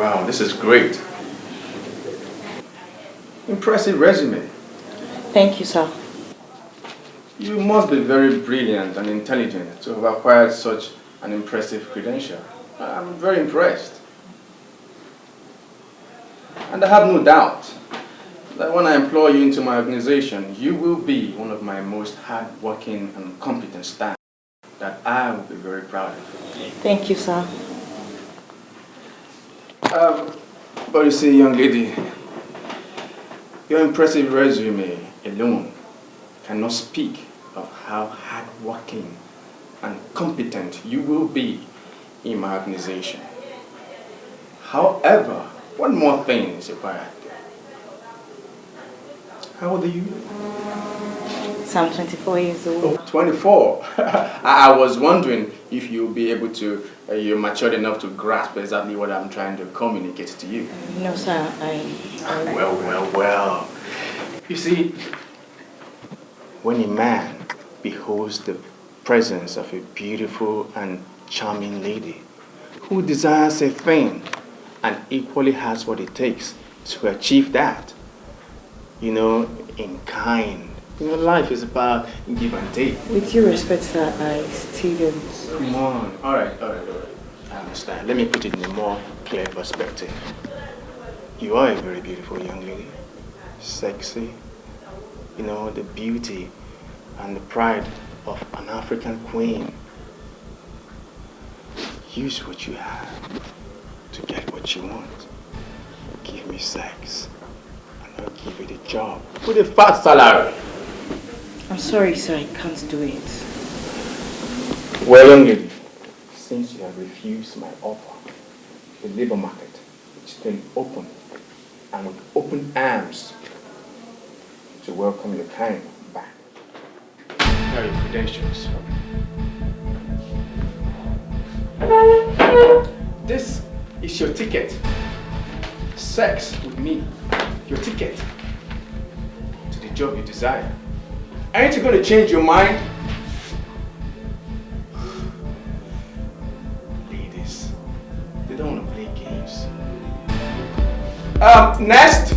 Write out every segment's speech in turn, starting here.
Wow, this is great. Impressive resume. Thank you, sir. You must be very brilliant and intelligent to have acquired such an impressive credential. I'm very impressed. And I have no doubt that when I employ you into my organization, you will be one of my most hardworking and competent staff that I will be very proud of. Thank you, sir. But you see, young lady, your impressive resume alone cannot speak of how hardworking and competent you will be in my organization. However, one more thing is required. How old are you? So I'm 24 years old. Oh, 24. I was wondering if you'll be able to, you're matured enough to grasp exactly what I'm trying to communicate to you. No, sir. Well. You see, when a man beholds the presence of a beautiful and charming lady who desires a thing and equally has what it takes to achieve that, you know, in kind. You know, life is about give and take. With due respect, sir, I still don't. Come on. All right. I understand. Let me put it in a more clear perspective. You are a very beautiful young lady. Sexy. You know, the beauty and the pride of an African queen. Use what you have to get what you want. Give me sex, and I'll give you the job with a fat salary. I'm sorry, sir, I can't do it. Well, young lady, since you have refused my offer, the labor market is still open and with open arms to welcome your kind back. Here are your credentials. This is your ticket. Sex with me. Your ticket to the job you desire. Ain't you going to change your mind? Ladies, they don't want to play games. Next.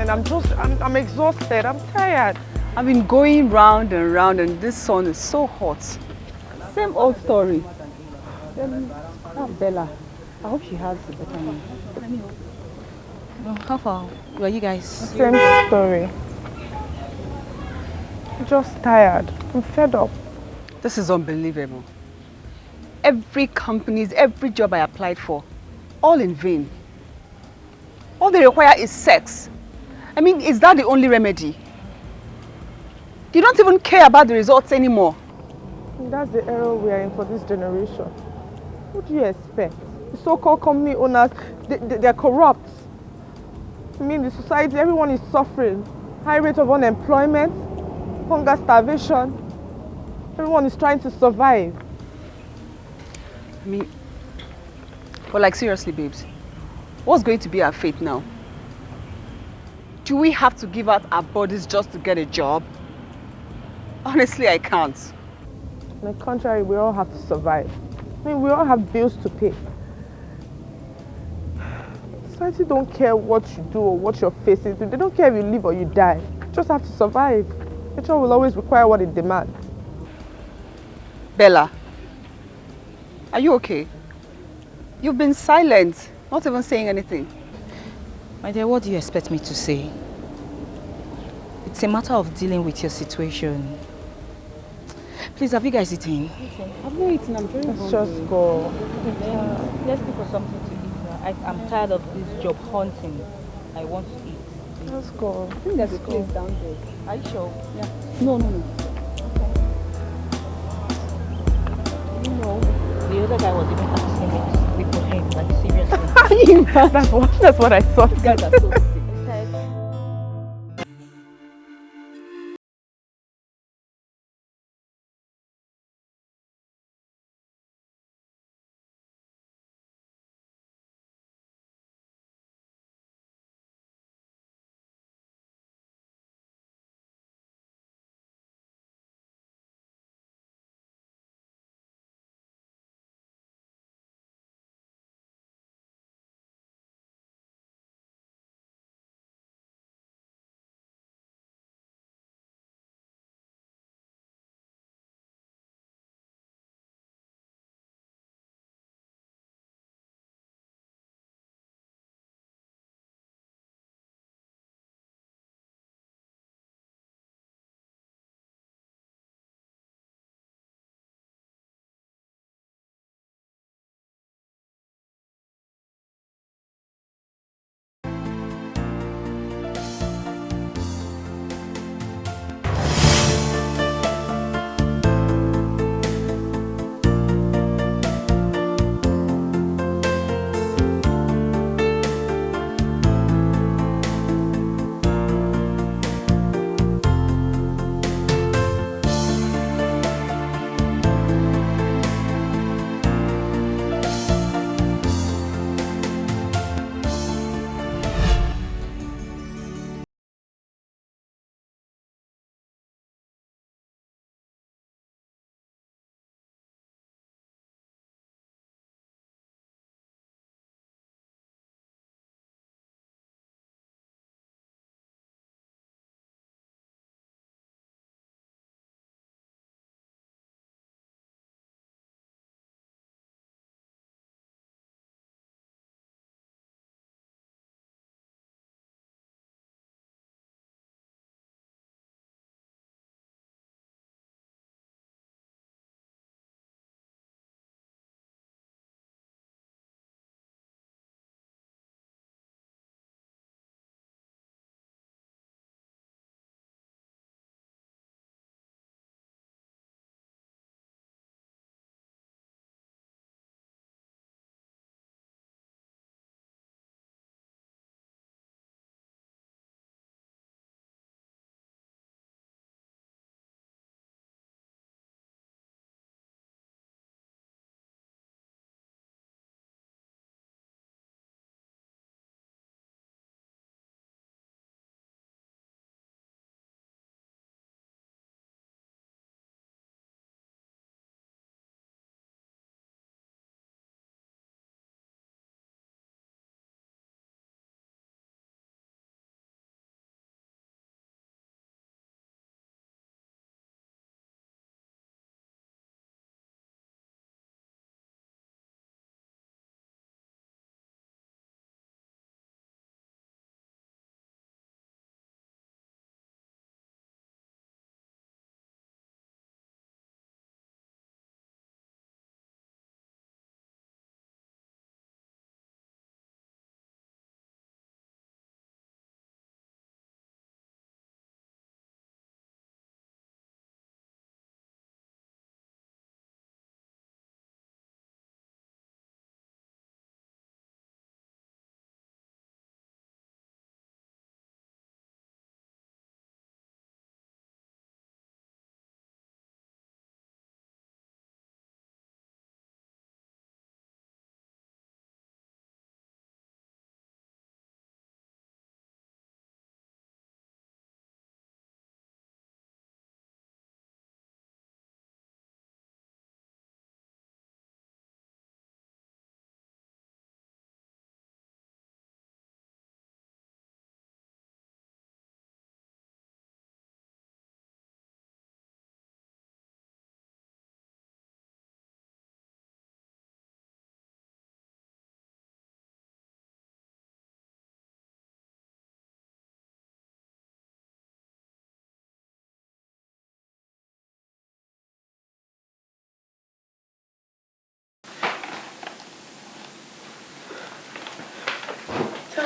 mind. I'm exhausted. I'm tired. I've been going round and round and this sun is so hot. Same old story. Bella, I hope she has a better name. How far were you guys? Same story. Just tired. I'm fed up. This is unbelievable. Every company's, every job I applied for, all in vain. All they require is sex. I mean, is that the only remedy? You don't even care about the results anymore. And that's the era we are in for this generation. What do you expect? The so-called company owners, they're corrupt. I mean, the society, everyone is suffering. High rate of unemployment, hunger, starvation. Everyone is trying to survive. I mean, but like seriously, babes, what's going to be our fate now? Do we have to give out our bodies just to get a job? Honestly, I can't. On the contrary, we all have to survive. I mean, we all have bills to pay. Society don't care what you do or what you're facing. They don't care if you live or you die. You just have to survive. Nature will always require what it demands. Bella, are you okay? You've been silent, not even saying anything. My dear, what do you expect me to say? It's a matter of dealing with your situation. Please, have you guys eaten? I've not eaten, I'm very Let's just go. Let's look for something to eat. I'm tired of this job hunting. I want to eat. Let's go. I think there's a place down there. Are you sure? Yeah. No. You know, the other guy was even asking me to sleep with him. Like, seriously. That's what I thought. These guys are so sick.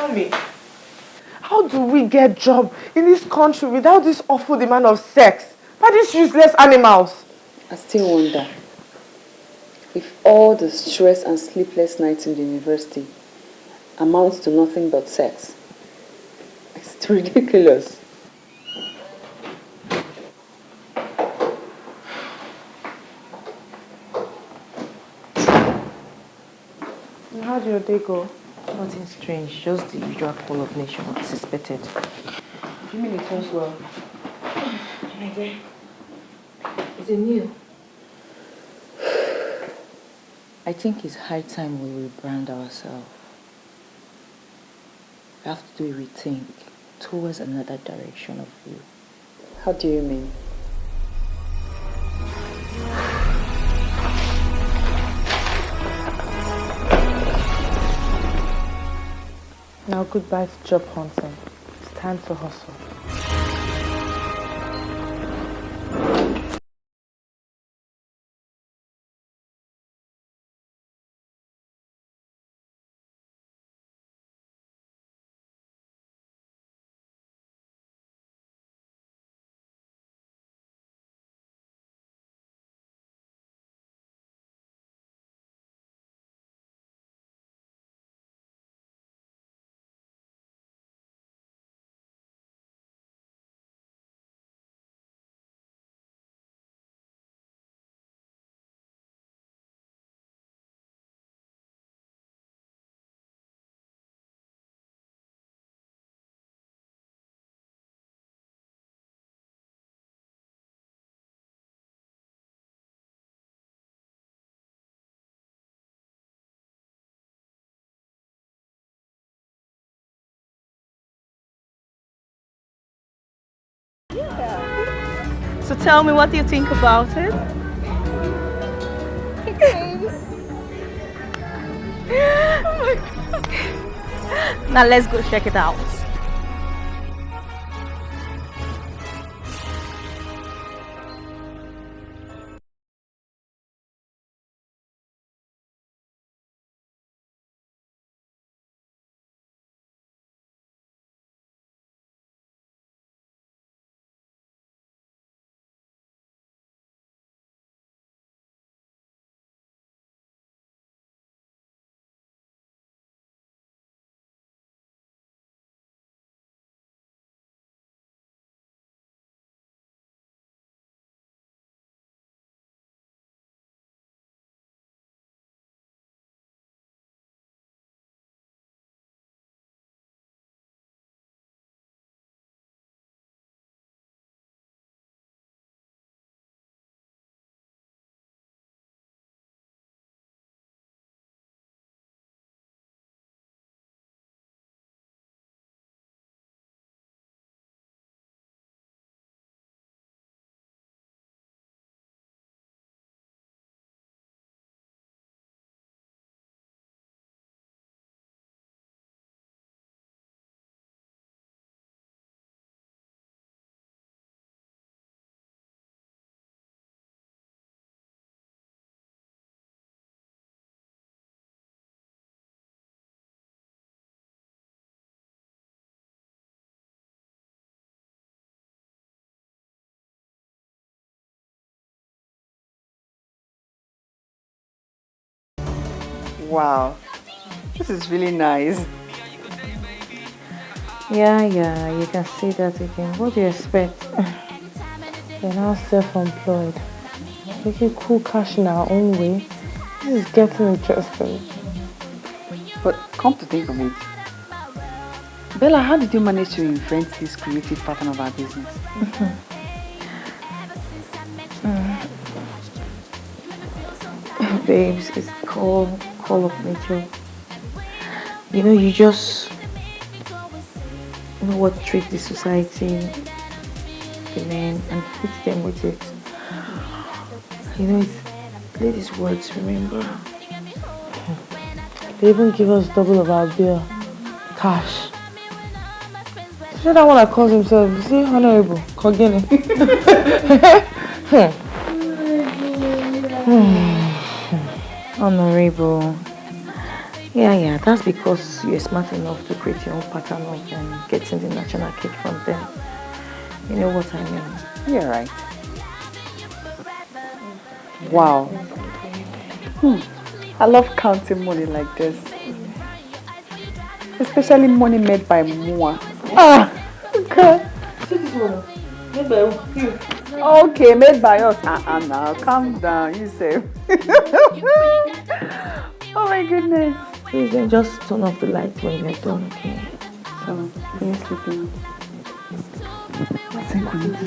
Tell me, how do we get job in this country without this awful demand of sex by these useless animals? I still wonder if all the stress and sleepless nights in the university amounts to nothing but sex. It's ridiculous. How did your day go? Nothing strange, just the usual call of nature as expected. You mean it was well? My dear, is it new? I think it's high time we rebrand ourselves. We have to do a rethink towards another direction of you. How do you mean? Now goodbye to job hunting. It's time to hustle. So tell me, what do you think about it? Oh my God. Now let's go check it out. Wow, this is really nice. Yeah, you can see that again. What do you expect? We're now self-employed. Making cool cash in our own way. This is getting interesting. But come to think of it, Bella, how did you manage to invent this creative pattern of our business? Babes, it's call of nature. You know, you just know what treat the society, the men, and hit them with it. You know, it's ladies' words, remember? They even give us double of our bill. Cash. See that one that calls himself, you see, Honorable Kogene. Honorable. Yeah, that's because you're smart enough to create your own pattern of getting the national cake from them. You know what I mean? You're right. Wow. I love counting money like this. Especially money made by Mua. Ah! God. Okay, made by us. Now calm down, you say. Oh my goodness. Please then just turn off the lights when you're done, okay? So, can you sleep now? I think we need to.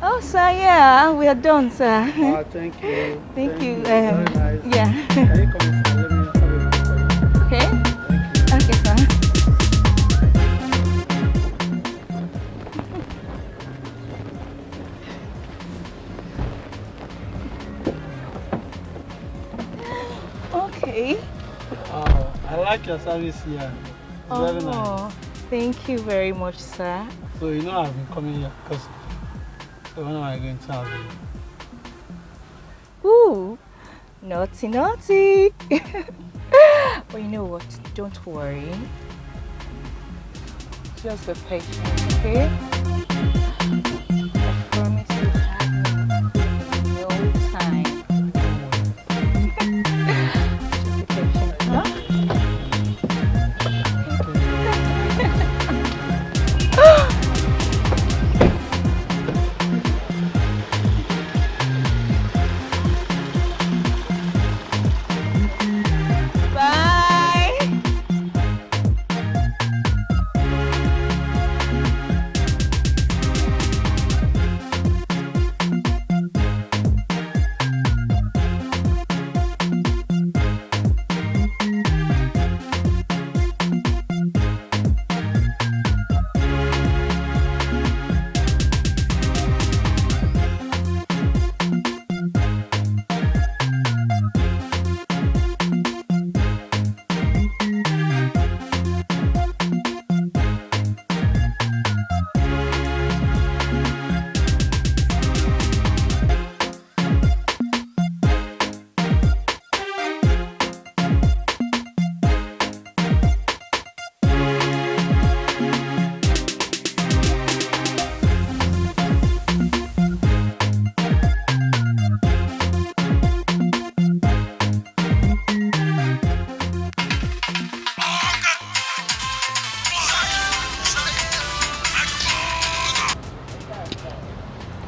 Oh, sir, yeah, we are done, sir. Oh, thank you. Thank you. Very nice. Yeah. Can you come inside? Let me have a look for you. Okay. Thank you. Okay, sir. Okay. Oh, I like your service here. It's very nice. Thank you very much, sir. So you know I've been coming here because when am I going to have you? Ooh, naughty. But you know what? Don't worry. Just be patient, okay? I promise you have me in no time. Just be patient, huh?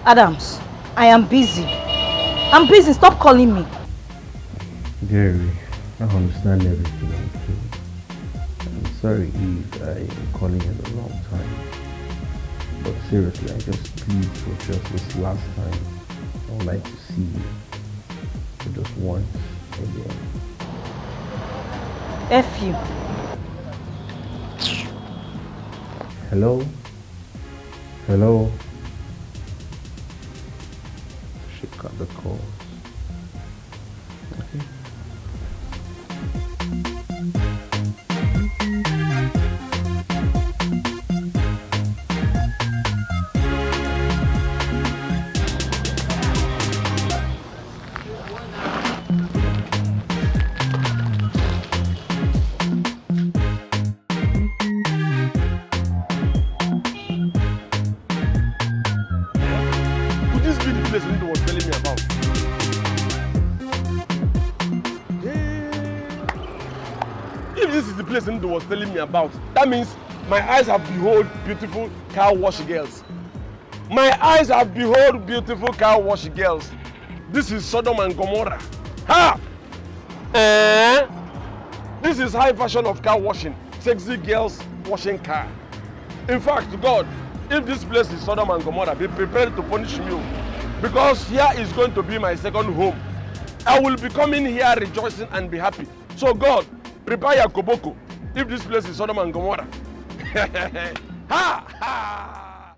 Adams, I am busy. I'm busy. Stop calling me. Gary, I understand everything I'm doing. I'm sorry if I am calling at the wrong time. But seriously, I just plead for just this last time. I would like to see you for just once again. F you. Hello? Hello? She cut the call. Okay. Was telling me about. That means my eyes have behold beautiful car wash girls. My eyes have behold beautiful car wash girls. This is Sodom and Gomorrah. Ha! This is high fashion of car washing. Sexy girls washing car. In fact, God, if this place is Sodom and Gomorrah, be prepared to punish me. Because here is going to be my second home. I will be coming here rejoicing and be happy. So God, prepare your koboko. If this place is Sodom and Gomorrah. Ha! Ha!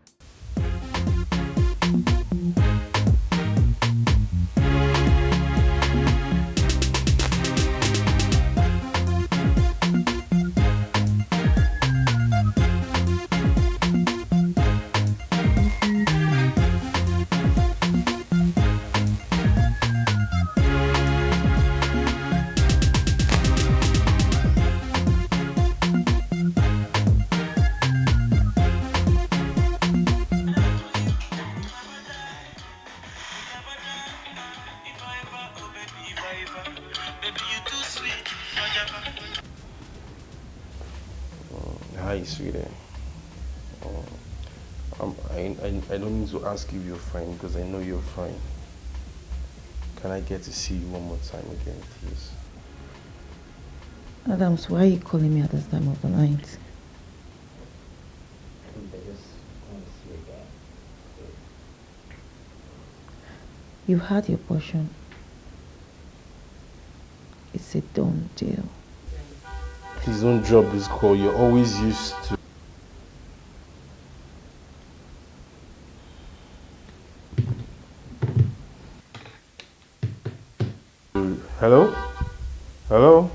Hi, sweetie. I don't need to ask if you're fine because I know you're fine. Can I get to see you one more time again, please? Adams, why are you calling me at this time of the night? I just want to see you again. You've had your portion. It's a done deal. Please don't drop this call. You're always used to. Hello? Hello?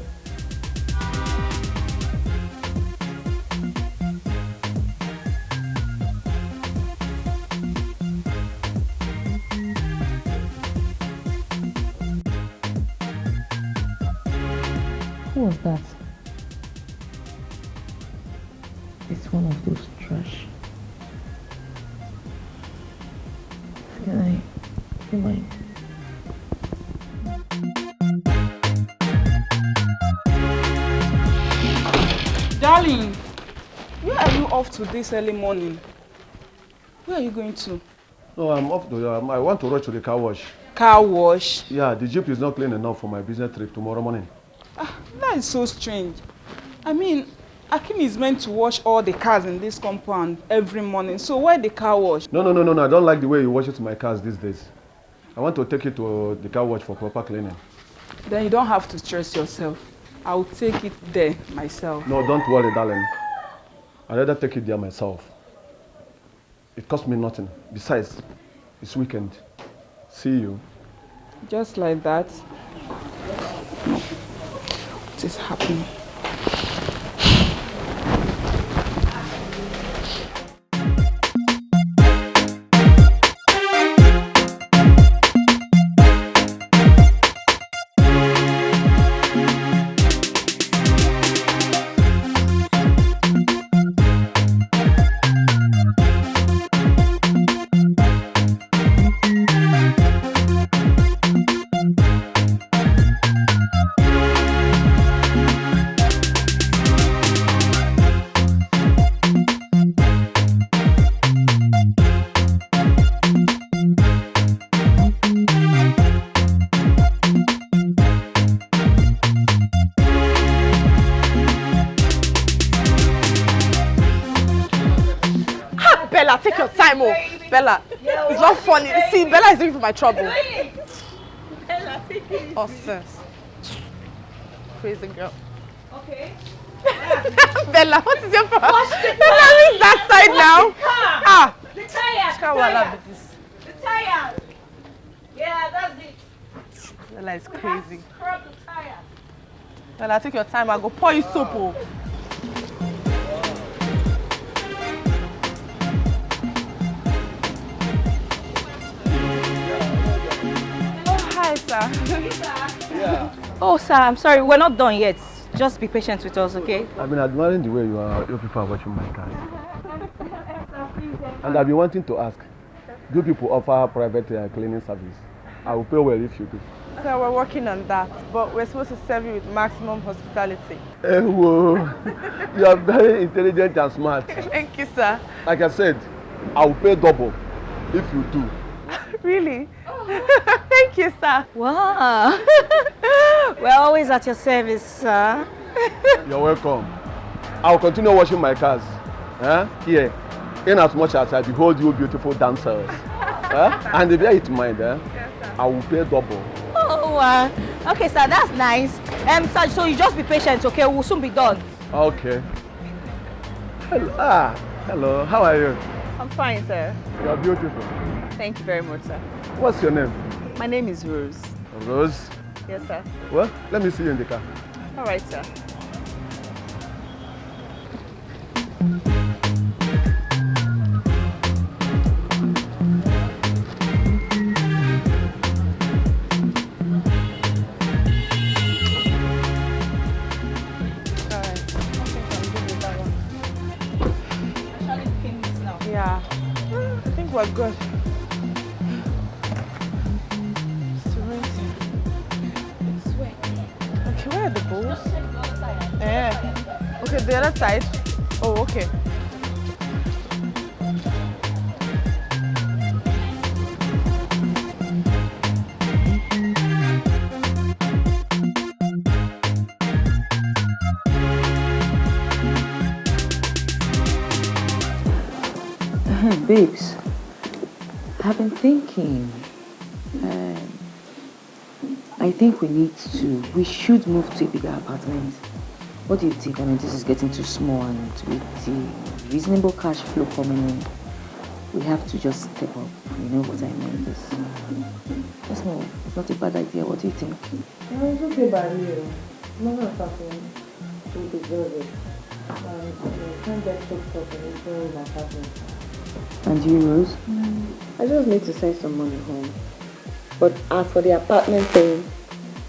Who was that? It's one of those trash. Can I? Darling, where are you off to this early morning? Where are you going to? No, I'm off to, I want to rush to the car wash. Car wash? Yeah, the Jeep is not clean enough for my business trip tomorrow morning. That is so strange. I mean, Akim is meant to wash all the cars in this compound every morning. So why the car wash? No. I don't like the way he washes my cars these days. I want to take it to the car wash for proper cleaning. Then you don't have to stress yourself. I'll take it there myself. No, don't worry, darling. I'd rather take it there myself. It costs me nothing. Besides, it's weekend. See you. Just like that. What is happening? Bella, take your time, oh. Bella, it's not funny. See, Bella is looking for my trouble. Bella, take it. Oh, sis. Crazy girl. Okay. Bella, what is your problem? Wash the Bella, car. who's that side Wash now? the car. Ah. The tire. The tire. Yeah, that's it. Bella is crazy. Scrub the tire. Bella, take your time. I'll go pour you soap, oh. Hi, sir. Yeah. Oh, sir, I'm sorry. We're not done yet. Just be patient with us, okay? I've been admiring the way you people are watching my cars. And I've been wanting to ask, do people offer private cleaning service? I will pay well if you do. So we're working on that, but we're supposed to serve you with maximum hospitality. Hey, whoa. You are very intelligent and smart. Thank you, sir. Like I said, I will pay double if you do. Really? Thank you, sir. Wow. We're always at your service, sir. You're welcome. I'll continue washing my cars. Here, in as much as I behold you beautiful dancers. And if you mind, yes, I will pay double. Oh, okay, sir, that's nice. Sir, so you just be patient, okay? We'll soon be done. Okay. Hello. Hello. How are you? I'm fine, sir. You are beautiful. Thank you very much, sir. What's your name? My name is Rose. Rose? Yes, sir. Well, let me see you in the car. All right, sir. Yeah, I think we're good. Okay, where are the balls? Yeah. Okay, the other side. Oh, okay. Babes, I've been thinking. I think we should move to a bigger apartment. What do you think? I mean, this is getting too small, and with the reasonable cash flow coming in, we have to just step up. You know what I mean? It's not a bad idea. What do you think? No, it's okay by me. No, not something to deserve it. Can't get fixed up and enjoy my apartment. And you, Rose? I just need to send some money home. But as for the apartment thing,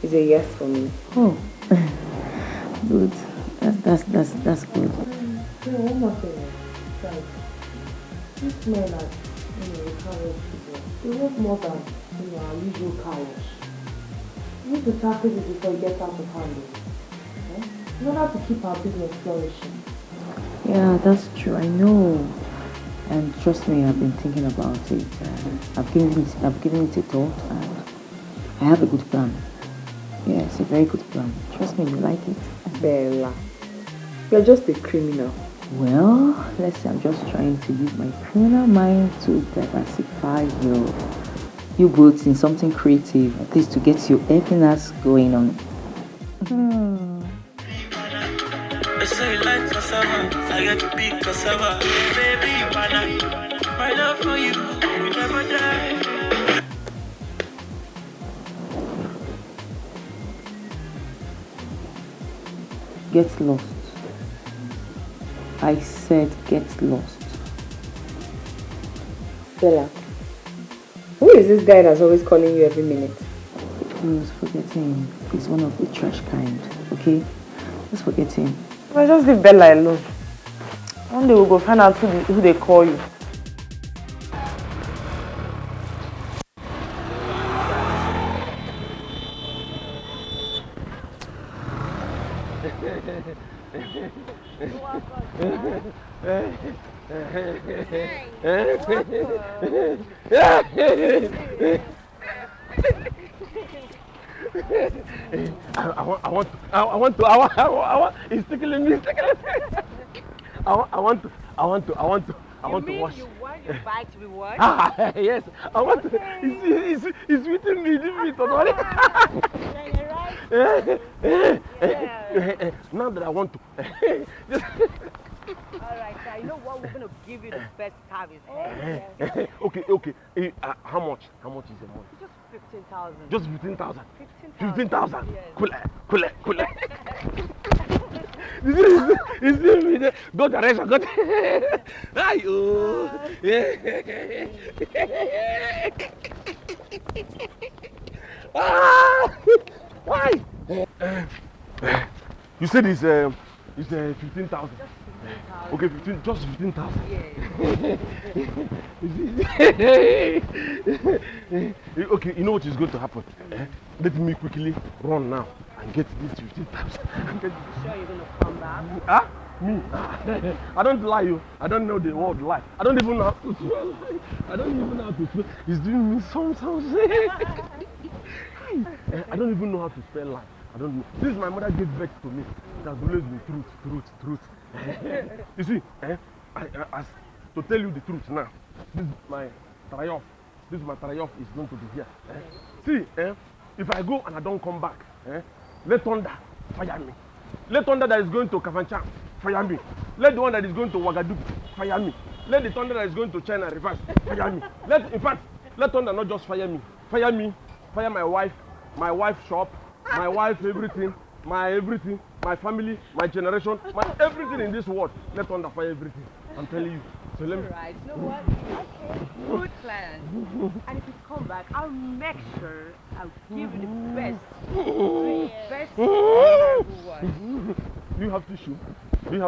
it's a yes for me. Oh, good. That's good. One more thing. Like, these men are, car wash people. They want more than, our usual car wash. We need to tackle it before it gets out of hand. In order to keep our business flourishing. Yeah, that's true. I know. And trust me, I've been thinking about it. I've given it a thought, and I have a good plan. Yeah, it's a very good plan. Trust me, you like it. Bella, you're just a criminal. Well, let's say I'm just trying to use my criminal mind to diversify your boats in something creative, at least to get your everything else going on. Say like cassava, I get to be cassava. Baby, my love for you will never die. Get lost. I said get lost. Bella, who is this guy that's always calling you every minute? Please forget him. He's one of the trash kind, okay? Just forget him. Well, just leave Bella alone. One day we'll go find out who they call you. It's tickling me. I want to wash. You want your bike to be washed? Yes, I want to. It's within me. Leave me to Now that I want to. Alright, so you know what? We're going to give you the best service. Okay. How much? How much is the money? Just 15,000. Just 15,000. 15,000. 15,000. Cool. Is it go direction? Go. Why? You said it's 15,000. Okay, 15,000. Just 15,000. Okay, you know what is going to happen? Let me quickly run now and get this 15,000. Sure you're going to come back? Huh? Me? I don't lie you. I don't know the word lie. I don't even know how to spell. I don't even know how to spell. It's doing me some sounds. I don't even know how to spell lie. I don't know. Since my mother gave birth to me, it has always been truth. You see, as to tell you the truth now, this is my triumph. This is my triumph is going to be here. See, if I go and I don't come back, let thunder fire me. Let thunder that is going to Confronting fire me. Let the one that is going to Ouagadougou fire me. Let the thunder that is going to China reverse fire me. Let thunder not just fire me. Fire me, fire my wife's shop, my wife everything, my family, my generation, my everything in this world. Let thunder fire everything. I'm telling you. So let me. Right. You know what? Okay. Good plan. And if you come back, I'll make sure I'll give you the best. Best one. You have tissue? You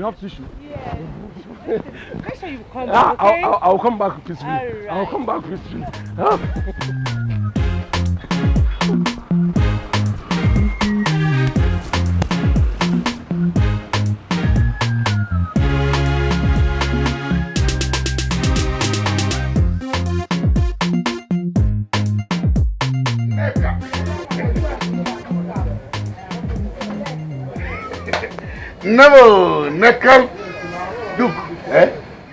have tissue? Yes. Make sure you come back, okay? I'll come back peacefully. Right. I'll come back peacefully. No, Nekal. Look,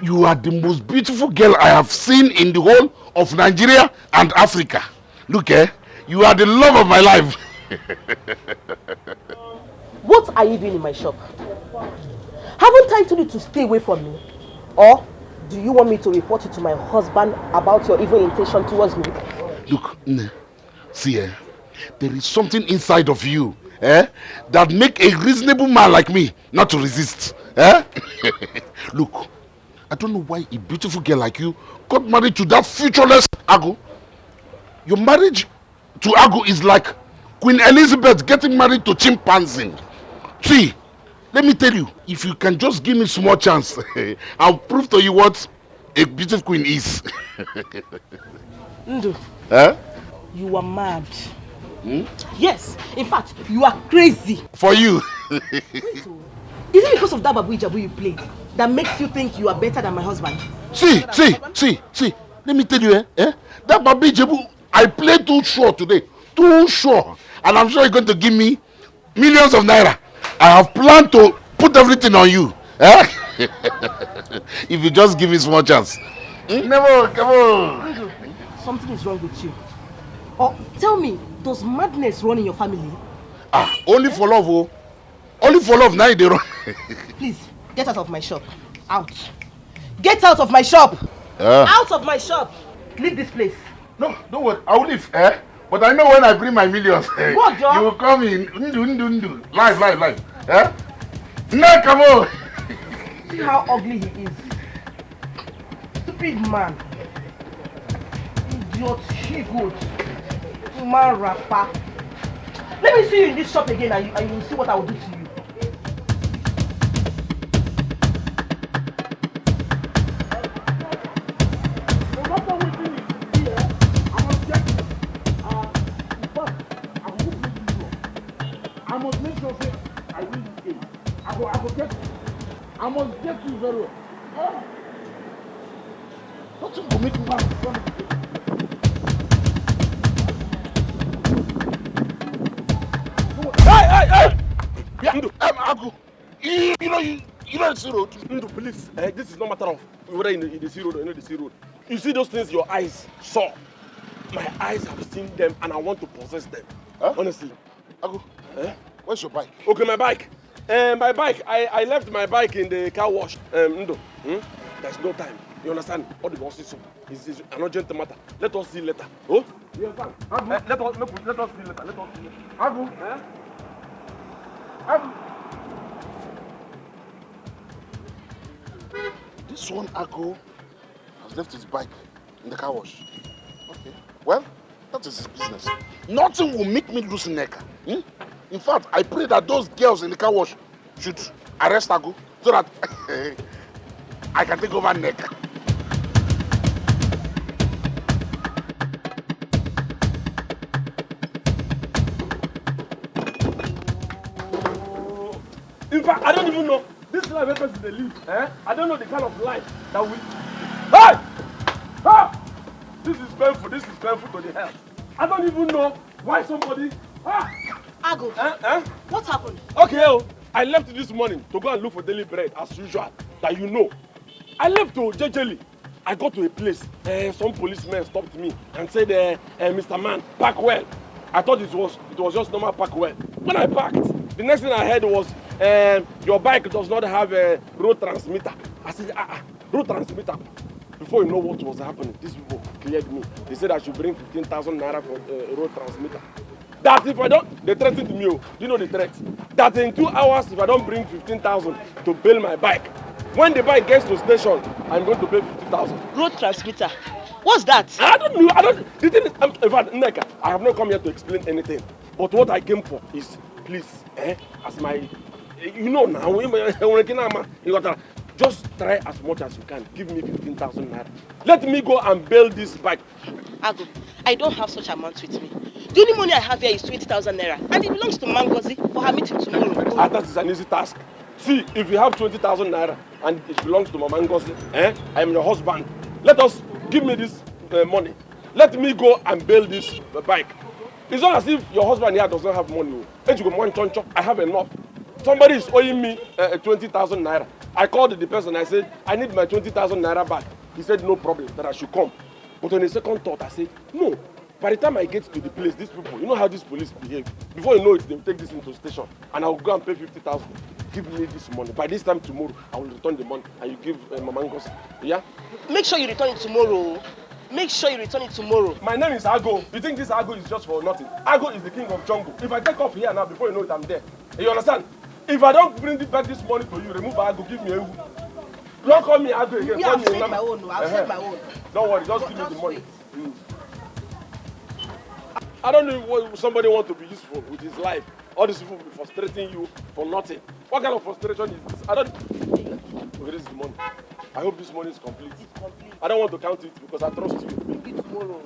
you are the most beautiful girl I have seen in the whole of Nigeria and Africa. Look, you are the love of my life. What are you doing in my shop? Haven't I told you to stay away from me? Or do you want me to report you to my husband about your evil intention towards me? Look, see, there is something inside of you that make a reasonable man like me not to resist. Look, I don't know why a beautiful girl like you got married to that futureless Agu. Your marriage to Agu is like Queen Elizabeth getting married to chimpanzee. See, let me tell you, if you can just give me a small chance, I'll prove to you what a beautiful queen is. Ndu, you are mad. Hmm? Yes, in fact, you are crazy. For you. Is it because of that Babu Ijabu you played that makes you think you are better than my husband? See, let me tell you, that Babu Ijabu, I played too sure today. Too sure. And I'm sure you're going to give me millions of naira. I have planned to put everything on you. If you just give me small chance. Never, come on. Something is wrong with you. Or tell me, does madness run in your family? Only for love, oh. Only for love, now they run. Please, get out of my shop. Out. Get out of my shop. Out of my shop. Leave this place. No, don't worry. I will leave. But I know when I bring my millions, what, John? you will come in. Ndu. Live. No, come on. See how ugly he is. Stupid man. Idiot, she-goat. Man rapper. Let me see you in this shop again and you will see what I will do to you. I must make sure that I win this game. I must get you very well. Nothing will make me want to run the game. Hey! Yeah, Agu. You know the sea road. Ndu, please. This is not matter of whether in the sea road or not the sea road. You see those things your eyes saw. My eyes have seen them and I want to possess them. Honestly. Agu, where's your bike? Okay, my bike. My bike. I left my bike in the car wash. Ndu, there's no time. You understand? All the bosses so it's an urgent matter. Let us see later. Oh? You understand? Let us see later. Agu. Agu. This one Agu has left his bike in the car wash. Okay. Well, that is his business. Nothing will make me lose Neka. In fact, I pray that those girls in the car wash should arrest Agu so that I can take over Neka. In fact, I don't even know this life person they live. I don't know the kind of life that we. Hey! Ah! This is painful to the health. I don't even know why somebody. Agu, what happened? Okay, I left this morning to go and look for daily bread as usual. That you know. I left to jejely. I got to a place. Some policemen stopped me and said, Mr. Man, park well. I thought it was just normal park well. When I parked, the next thing I heard was, your bike does not have a road transmitter. I said, road transmitter. Before you know what was happening, these people cleared me. They said I should bring 15,000 naira for road transmitter. That if I don't, they threatened me. Do you know the threat? That in 2 hours, if I don't bring 15,000 to bail my bike, when the bike gets to the station, I'm going to pay 50,000. Road transmitter. What's that? I don't know. The thing is, in fact, Neka, I have not come here to explain anything. But what I came for is, please, as my, you know now, you got just try as much as you can. Give me 15,000 naira. Let me go and bail this bike. Agu, I don't have such amount with me. The only money I have here is 20,000 naira, and it belongs to Mangozi for her meeting tomorrow. That is an easy task. See, if you have 20,000 naira and it belongs to Mama Ngozi, I am your husband. Let us give me this money. Let me go and bail this bike. It's not as if your husband here does not have money. I have enough. somebody is owing me 20,000 naira. I called the person, I said, I need my 20,000 naira back. He said, no problem, that I should come. But on a second thought, I said, no. By the time I get to the place, these people, you know how these police behave. Before you know it, they'll take this into station. And I'll go and pay 50,000. Give me this money. By this time tomorrow, I will return the money. And you give Mama Ngozi. Yeah? Make sure you return it tomorrow. Make sure you return it tomorrow. My name is Ago. You think this Ago is just for nothing? Ago is the king of jungle. If I take off here now, before you know it, I'm there. You understand? If I don't bring back this money to you, remove Ago, give me a Ewu. Don't call me Ago again. I'll send my own. I'll send my own. Don't worry, just give me the money. I don't know what somebody wants to be useful with his life. All these people will be frustrating you for nothing. What kind of frustration is this? I don't... Where is the money? I hope this money is complete. It's complete. I don't want to count it because I trust you. Bring it tomorrow.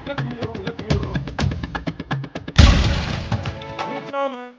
Let me roll. No, man.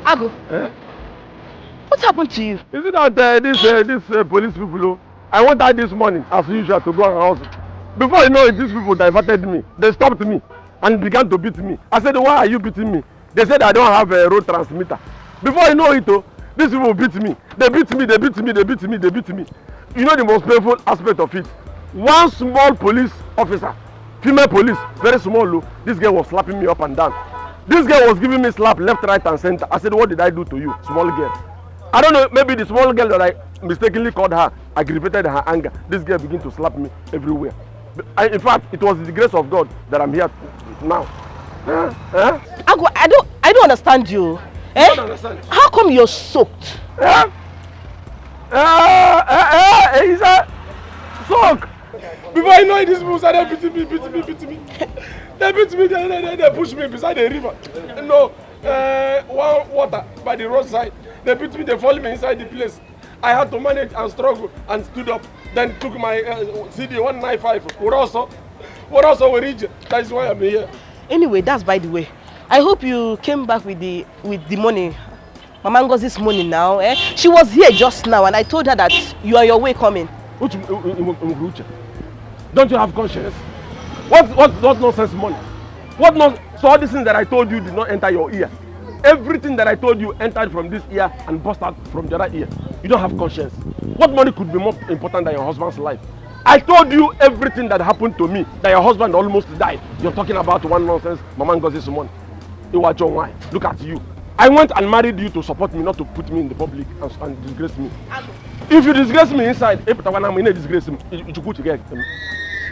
Ago, what happened to you? Is it that this police people, I went out this morning as usual to go and house. Before you know it, these people diverted me. They stopped me and began to beat me. I said, why are you beating me? They said I don't have a road transmitter. Before you know it, these people beat me. They beat me. You know the most painful aspect of it? One small police officer, female police, very small, this girl was slapping me up and down. This girl was giving me slap left, right and center. I said, what did I do to you, small girl? I don't know, maybe the small girl that I mistakenly called her aggravated her anger. This girl began to slap me everywhere. In fact, it was the grace of God that I'm here now. Ago, I don't understand you. I don't understand. How come you're soaked? He's a soak. Before I know it, these people started beating me. They beat me, they push me beside the river. No, water by the roadside. They beat me, they follow me inside the place. I had to manage and struggle and stood up. Then took my CD 195. What also we reach. That's why I'm here. Anyway, that's by the way. I hope you came back with the money. Mama Ngozi's money now. She was here just now and I told her that you are on your way coming. Don't you have conscience? What nonsense money? What nonsense? So all these things that I told you did not enter your ear. Everything that I told you entered from this ear and burst out from the other ear. You don't have conscience. What money could be more important than your husband's life? I told you everything that happened to me, that your husband almost died. You're talking about one nonsense, Mama Ngozi's money. Look at you. I went and married you to support me, not to put me in the public and disgrace me. If you disgrace me inside, disgrace me, you should go together.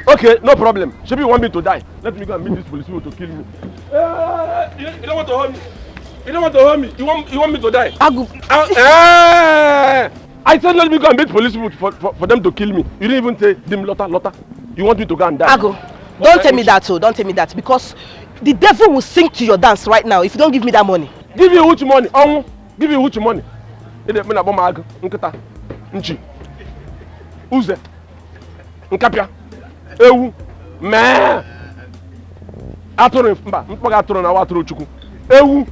Okay, no problem. Should you want me to die? Let me go and meet this police people to kill me. You don't want to hurt me. You don't want to hurt me. You want me to die? I said let me go and meet police people for them to kill me. You didn't even say them Lotta. You want me to go and die? Agu, don't tell me that, so don't tell me that, because the devil will sing to your dance right now if you don't give me that money. Give you which money? Give you which money? Nchi. Uze. Nkapia. Ewu. Me. Atụrụ mba, mkpọga atụrụ na watụrụ Chukwu. Ewu.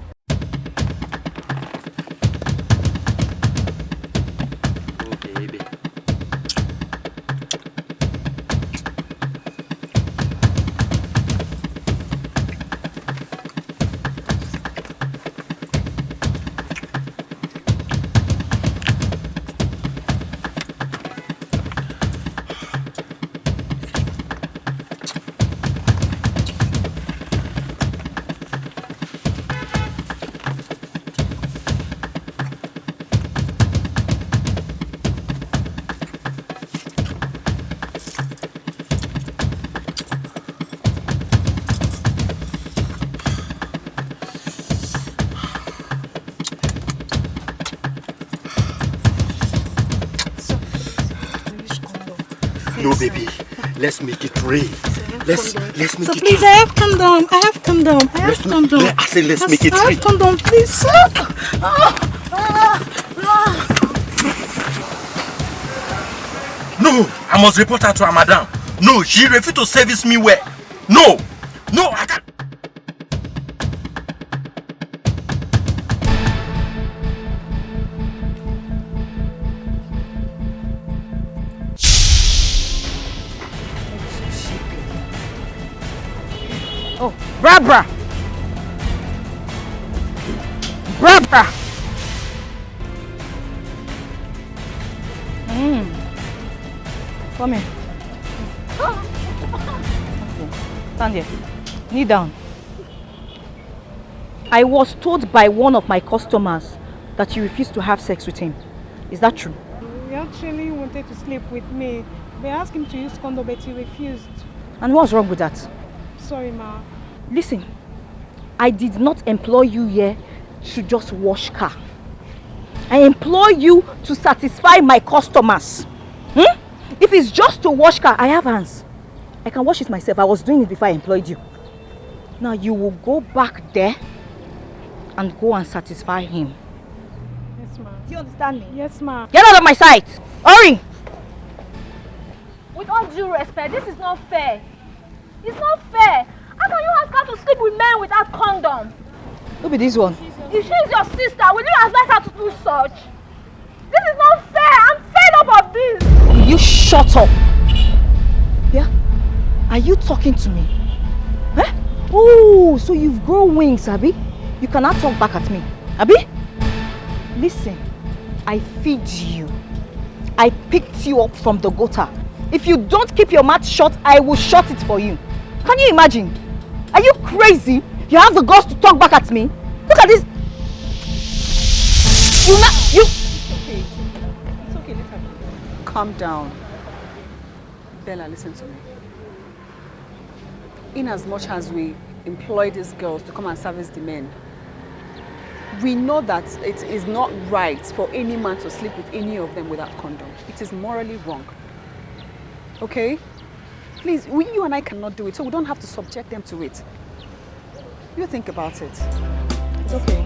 No, baby. Let's make it rain. Let's make so it please, rain. I have condom. I have condom. I say let's make it I rain. have condom, please. No, I must report her to her madam. No, she refused to service me well. No, I can't. Oh, Barbara! Come here. Okay. Stand here. Kneel down. I was told by one of my customers that you refused to have sex with him. Is that true? He actually wanted to sleep with me. They asked him to use condom, but he refused. And what's wrong with that? Sorry, ma. Listen, I did not employ you here to just wash car. I employ you to satisfy my customers. If it's just to wash car, I have hands. I can wash it myself. I was doing it before I employed you. Now you will go back there and go and satisfy him. Yes, ma. Do you understand me? Yes, ma. Get out of my sight! Hurry! With all due respect, this is not fair. It's not fair. How can you ask her to sleep with men without condom? Who be this one? If she is your sister, will you advise her to do such? This is not fair. I'm fed up of this. Will you shut up? Yeah? Are you talking to me? Huh? Oh, so you've grown wings, Abby? You cannot talk back at me. Abby? Listen, I feed you. I picked you up from the gutter. If you don't keep your mouth shut, I will shut it for you. Can you imagine? Are you crazy? You have the guts to talk back at me? Look at this. It's okay, let her go. Calm down. Bella, listen to me. In as much as we employ these girls to come and service the men, we know that it is not right for any man to sleep with any of them without condom. It is morally wrong. Okay? Please, you and I cannot do it, so we don't have to subject them to it. You think about it. It's okay.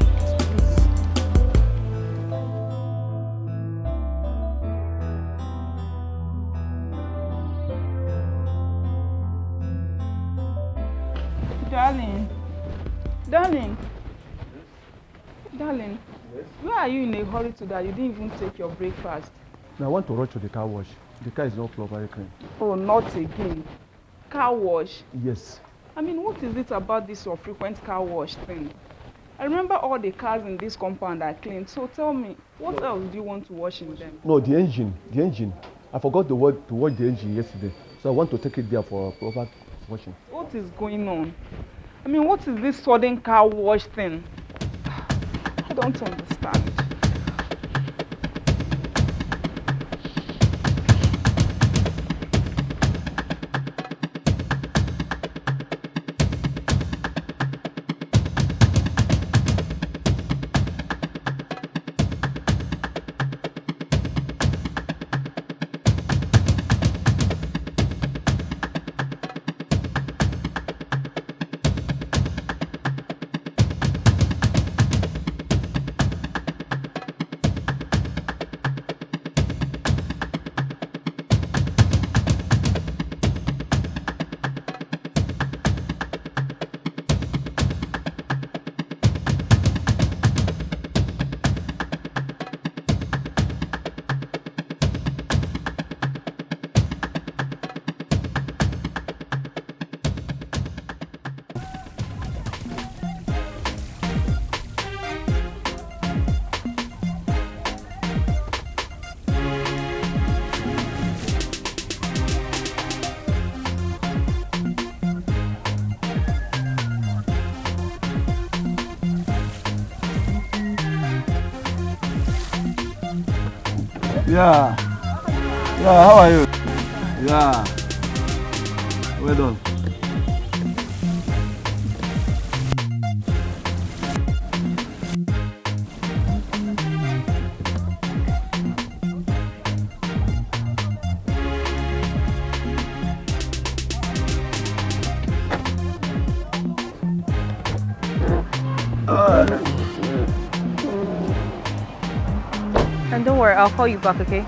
Darling, where are you in a hurry to that? You didn't even take your breakfast. Now I want to rush to the car wash. The car is not properly clean. Oh, not again. Car wash? Yes. I mean, what is it about this your frequent car wash thing? I remember all the cars in this compound are clean, so tell me, what else do you want to wash in them? No, the engine. I forgot to wash the engine yesterday, so I want to take it there for proper washing. What is going on? I mean, what is this sudden car wash thing? I don't understand. Yeah, how are you? Yeah, well done. And don't worry, I'll call you back, okay?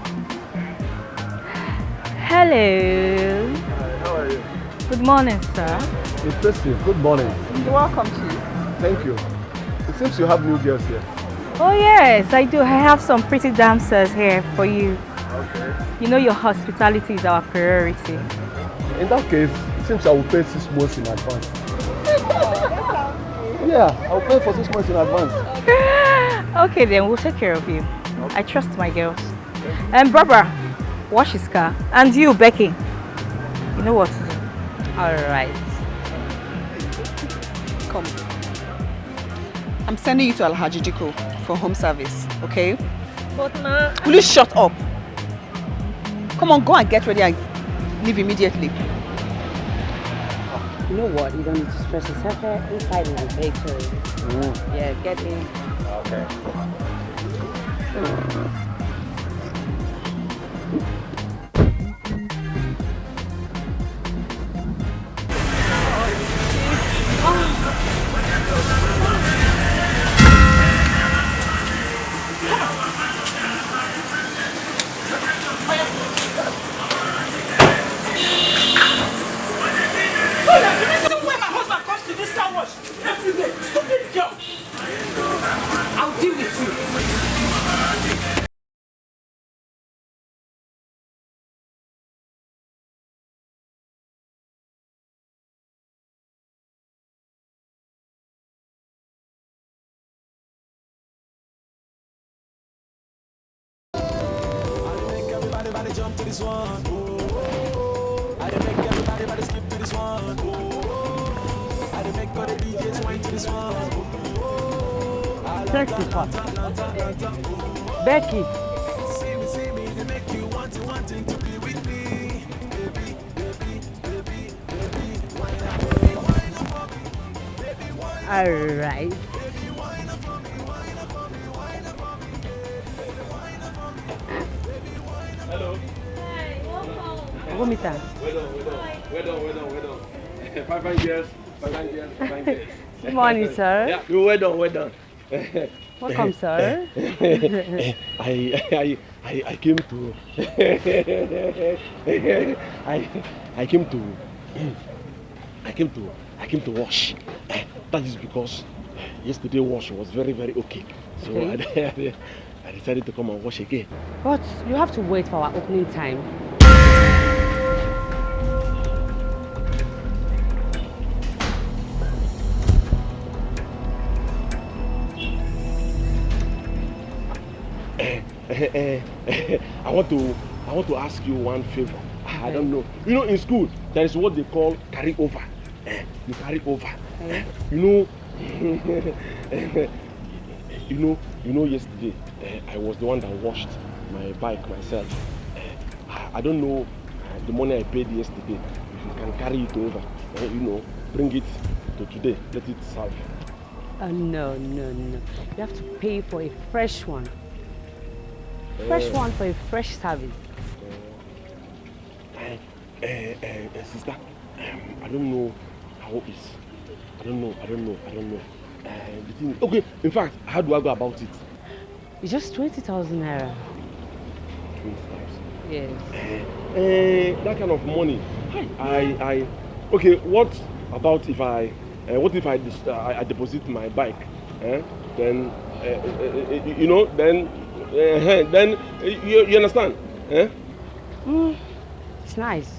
Hello. Hi, how are you? Good morning, sir. Impressive. Good morning. You're welcome to you. Thank you. It seems you have new girls here. Oh yes, I do. I have some pretty dancers here for you. Okay. You know your hospitality is our priority. In that case, it seems I will pay 6 months in advance. Yeah, I'll pay for 6 months in advance. Okay then, we'll take care of you. I trust my girls. And Barbara, wash his car. And you, Becky, you know what to do. Alright. Come. I'm sending you to Alhaji Diko for home service, okay? But ma... Will you shut up? Come on, go and get ready and leave immediately. You know what? You don't need to stress yourself here. Inside is a bakery. Yeah, get in. Okay. I'll deal with you. Everybody jump to this one. Oh, I make everybody skip to this one. Oh, I make all the DJs wine to this one. Sexy part. Becky. See me, they make you wanting to be with me. Baby, wine up for me. Baby, wine All right. Hello. Hi, welcome. Go meet her. Well done. 5 years. Good morning, sir. Yeah, well done. Welcome, sir. I came to I came to wash. That is because yesterday wash was very okay. So Okay. I decided to come and wash again. But you have to wait for our opening time. I want to ask you one favor. I don't know. You know, in school there is what they call carry over. You carry over. You know, yesterday I was the one that washed my bike myself. I don't know the money I paid yesterday. If you can carry it over, bring it to today. Let it serve. No. You have to pay for a fresh one. Fresh one for a fresh service. Sister, I don't know how it is. I don't know. The thing, okay, in fact, how do I go about it? It's just 20,000 naira. 20,000. Yes. That kind of money. Okay, what about if I deposit my bike? Then then you understand? It's nice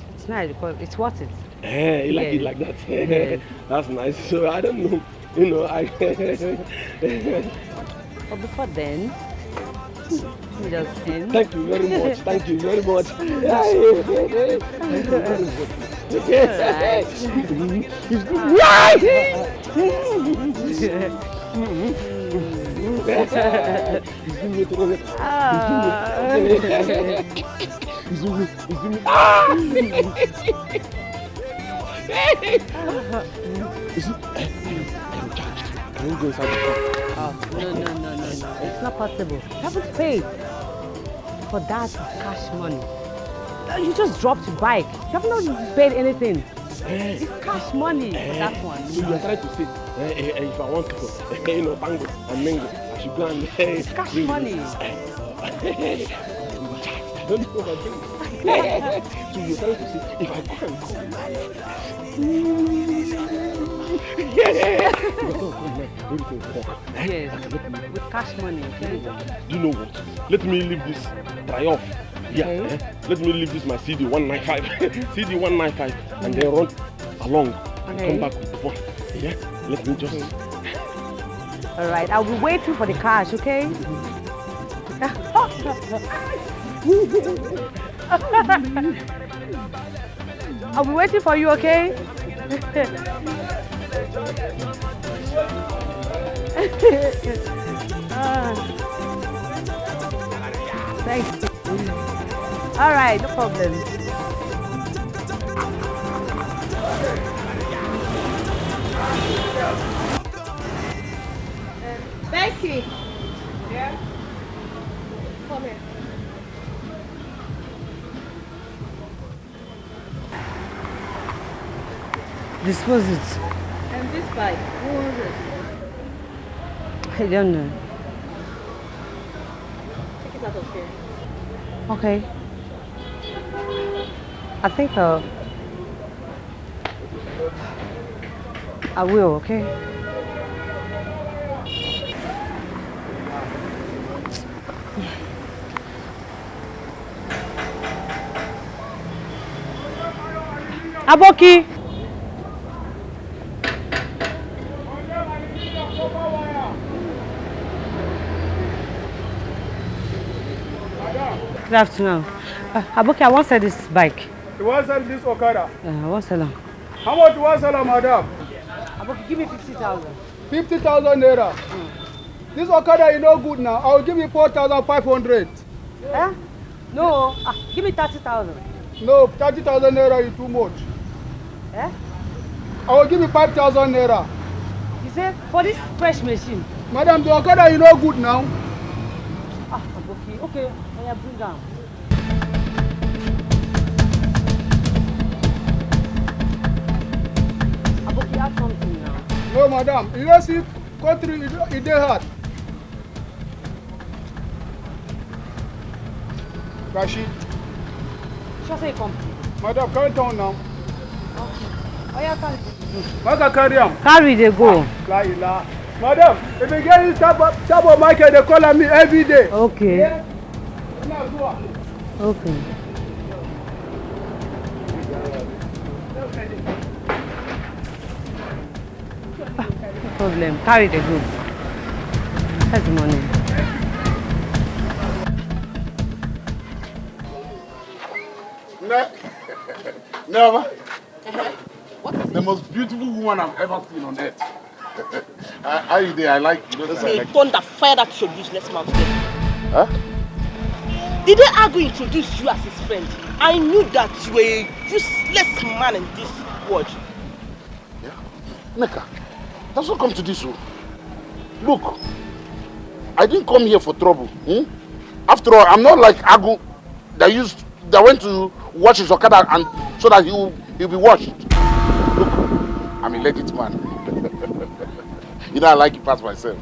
because it's worth it. You like it like that? Yes. That's nice. So I don't know. But before then, we just sing. Thank you very much. Thank you very much. Can you go inside the car? No. It's not possible. You haven't paid for that cash money. You just dropped your bike. You have not paid anything. It's cash money for that one. So you're trying to say, if I want to, tango and mango, I should go and it's cash money. I don't know what I'm doing. So you're trying to say, if I go and Yes, with cash money, okay? Do you know what? Let me leave this dry off. Yeah, let me leave this my CD 195. CD 195 and then run along and come back with the phone. Yeah? Let me just. Alright, I'll be waiting for the cash, okay? I'll be waiting for you, okay? Thank you. All right, no problem. Becky. Yeah? Come here. This was it. And this bike, who was it? I don't know. Take it out of here. Okay. I think I will, okay? Aboki! Good afternoon. Aboki, I want to sell this bike. You want to sell this Okada? I want to sell them. How much you want to sell them, madam? Aboki, give me 50,000. 50,000 naira. This Okada is no good now. I will give you 4,500. Eh? No, give me 30,000. No, 30,000 naira is too much. Eh? I will give you 5,000 naira. You say for this fresh machine? Madam, the Okada is no good now. Aboki, okay, bring down. So, madam, you don't see country, it dey hard. Kashi. Just say come. Madam, carry down now. Okay. Oh, yeah, carry. Maka carry am. Carry they go. La ilaha. Madam, if you get this type of market, they call me every day. Okay. Yeah? Okay. No problem. Carry the group. That's the money. Never. The most beautiful woman I've ever seen on earth. How you there? I like you. Say, thunder, fire that your useless mouth there. Huh? Did they argue introduce you as his friend? I knew that you were a useless man in this world. Yeah? Neka, that's what come to this. Look, I didn't come here for trouble. After all, I'm not like Agu that went to wash his Okada and so that he'll be washed. Look, I'm a legit man. You know I like it past myself.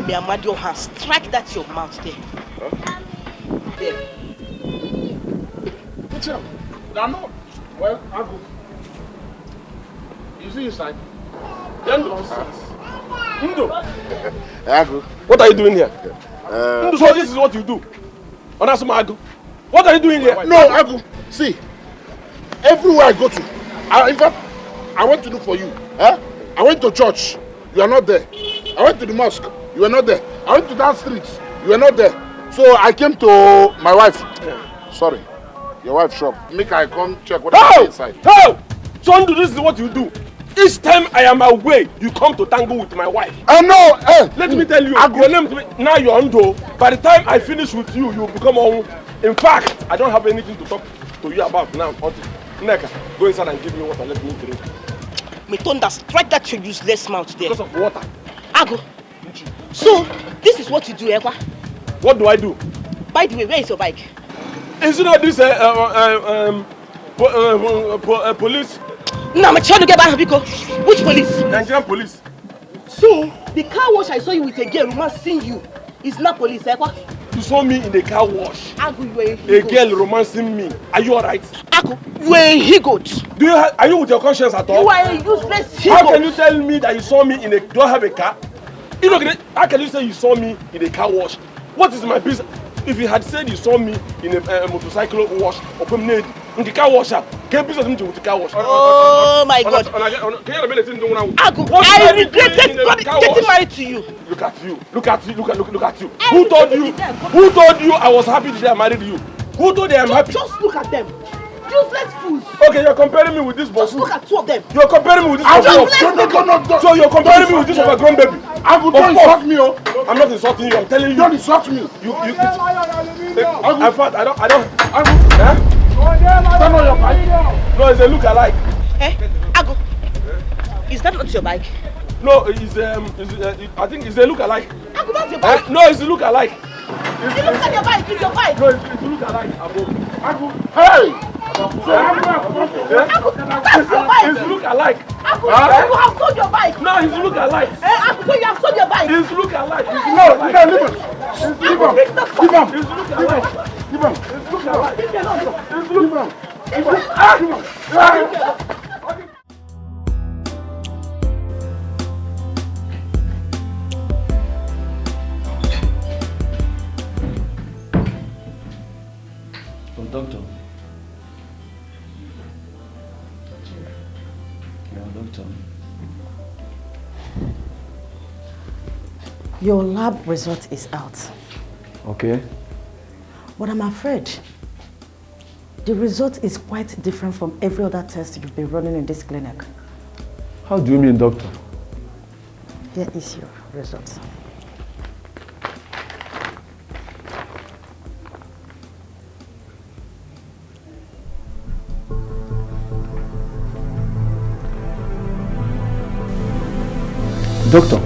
May Amadi your hand strike that your mouth there. Huh? There. What's up? I know. Well, Agu. You see inside? Agu. What are you doing here? So this is what you do. Onasuma Agu. What are you doing here? No, Agu. See, everywhere I go to, in fact, I went to look for you. Huh? I went to church. You are not there. I went to the mosque. You are not there. I went to that street. You are not there. So I came to my wife. Sorry, your wife's shop. Make I come check what is inside. How? So this is what you do. Each time I am away, you come to tangle with my wife. I know. Let me tell you, your name now you're Ondo. By the time I finish with you, you become on. In fact, I don't have anything to talk to you about now. Neka, go inside and give me water. Let me drink. May thunder strike that your useless mouth there. Because of water. Agu. So this is what you do, Ekwa. What do I do? By the way, where is your bike? Is it not this police? No, I'm trying to get back, Biko. Which police? Nigerian police. So the car wash I saw you with a girl romancing you is not police, Ekwa? You saw me in the car wash. Agu, you a girl romancing me. Are you alright? Agu, you are a higot. Are you with your conscience at all? You are a useless higot. How can you tell me that you saw me in a? Do I have a car? You know, how can you say you saw me in a car wash? What is my business? If you had said you saw me in a motorcycle wash or promenade in the car wash, can business with the car wash? Oh my God! Agu, I regretted getting married to you. Look at you! Look at you! Look at you! Who told you? Who told you I was happy today I married you? Who told you I'm happy? Just look at them. Useless fools. Okay, you're comparing me with this boss. Just look at two of them. You're comparing me with this boss. So you're comparing me with this overgrown baby. Don't insult me, oh. I'm not insulting you. I'm telling you. Don't insult me. In fact, I don't. Turn on your bike. No, it's a look-alike. Agu, is that not your bike? No, it's I think it's a look-alike. Agu, that's your bike. No, it's a look-alike. You look at your bike. It's your bike. No, it's a look-alike. Agu, hey. Agu, that's your bike. It's look-alike. Agu, you have sold your bike. No, it's look-alike. Agu, so you have sold your bike. It's look-alike. No, you can't leave it. Give him. It's look-alike. Give him. It's look-alike. Give him. Doctor. Yeah, doctor. Your lab result is out. Okay. But I'm afraid the result is quite different from every other test you've been running in this clinic. How do you mean, doctor? Here is your result. Doctor,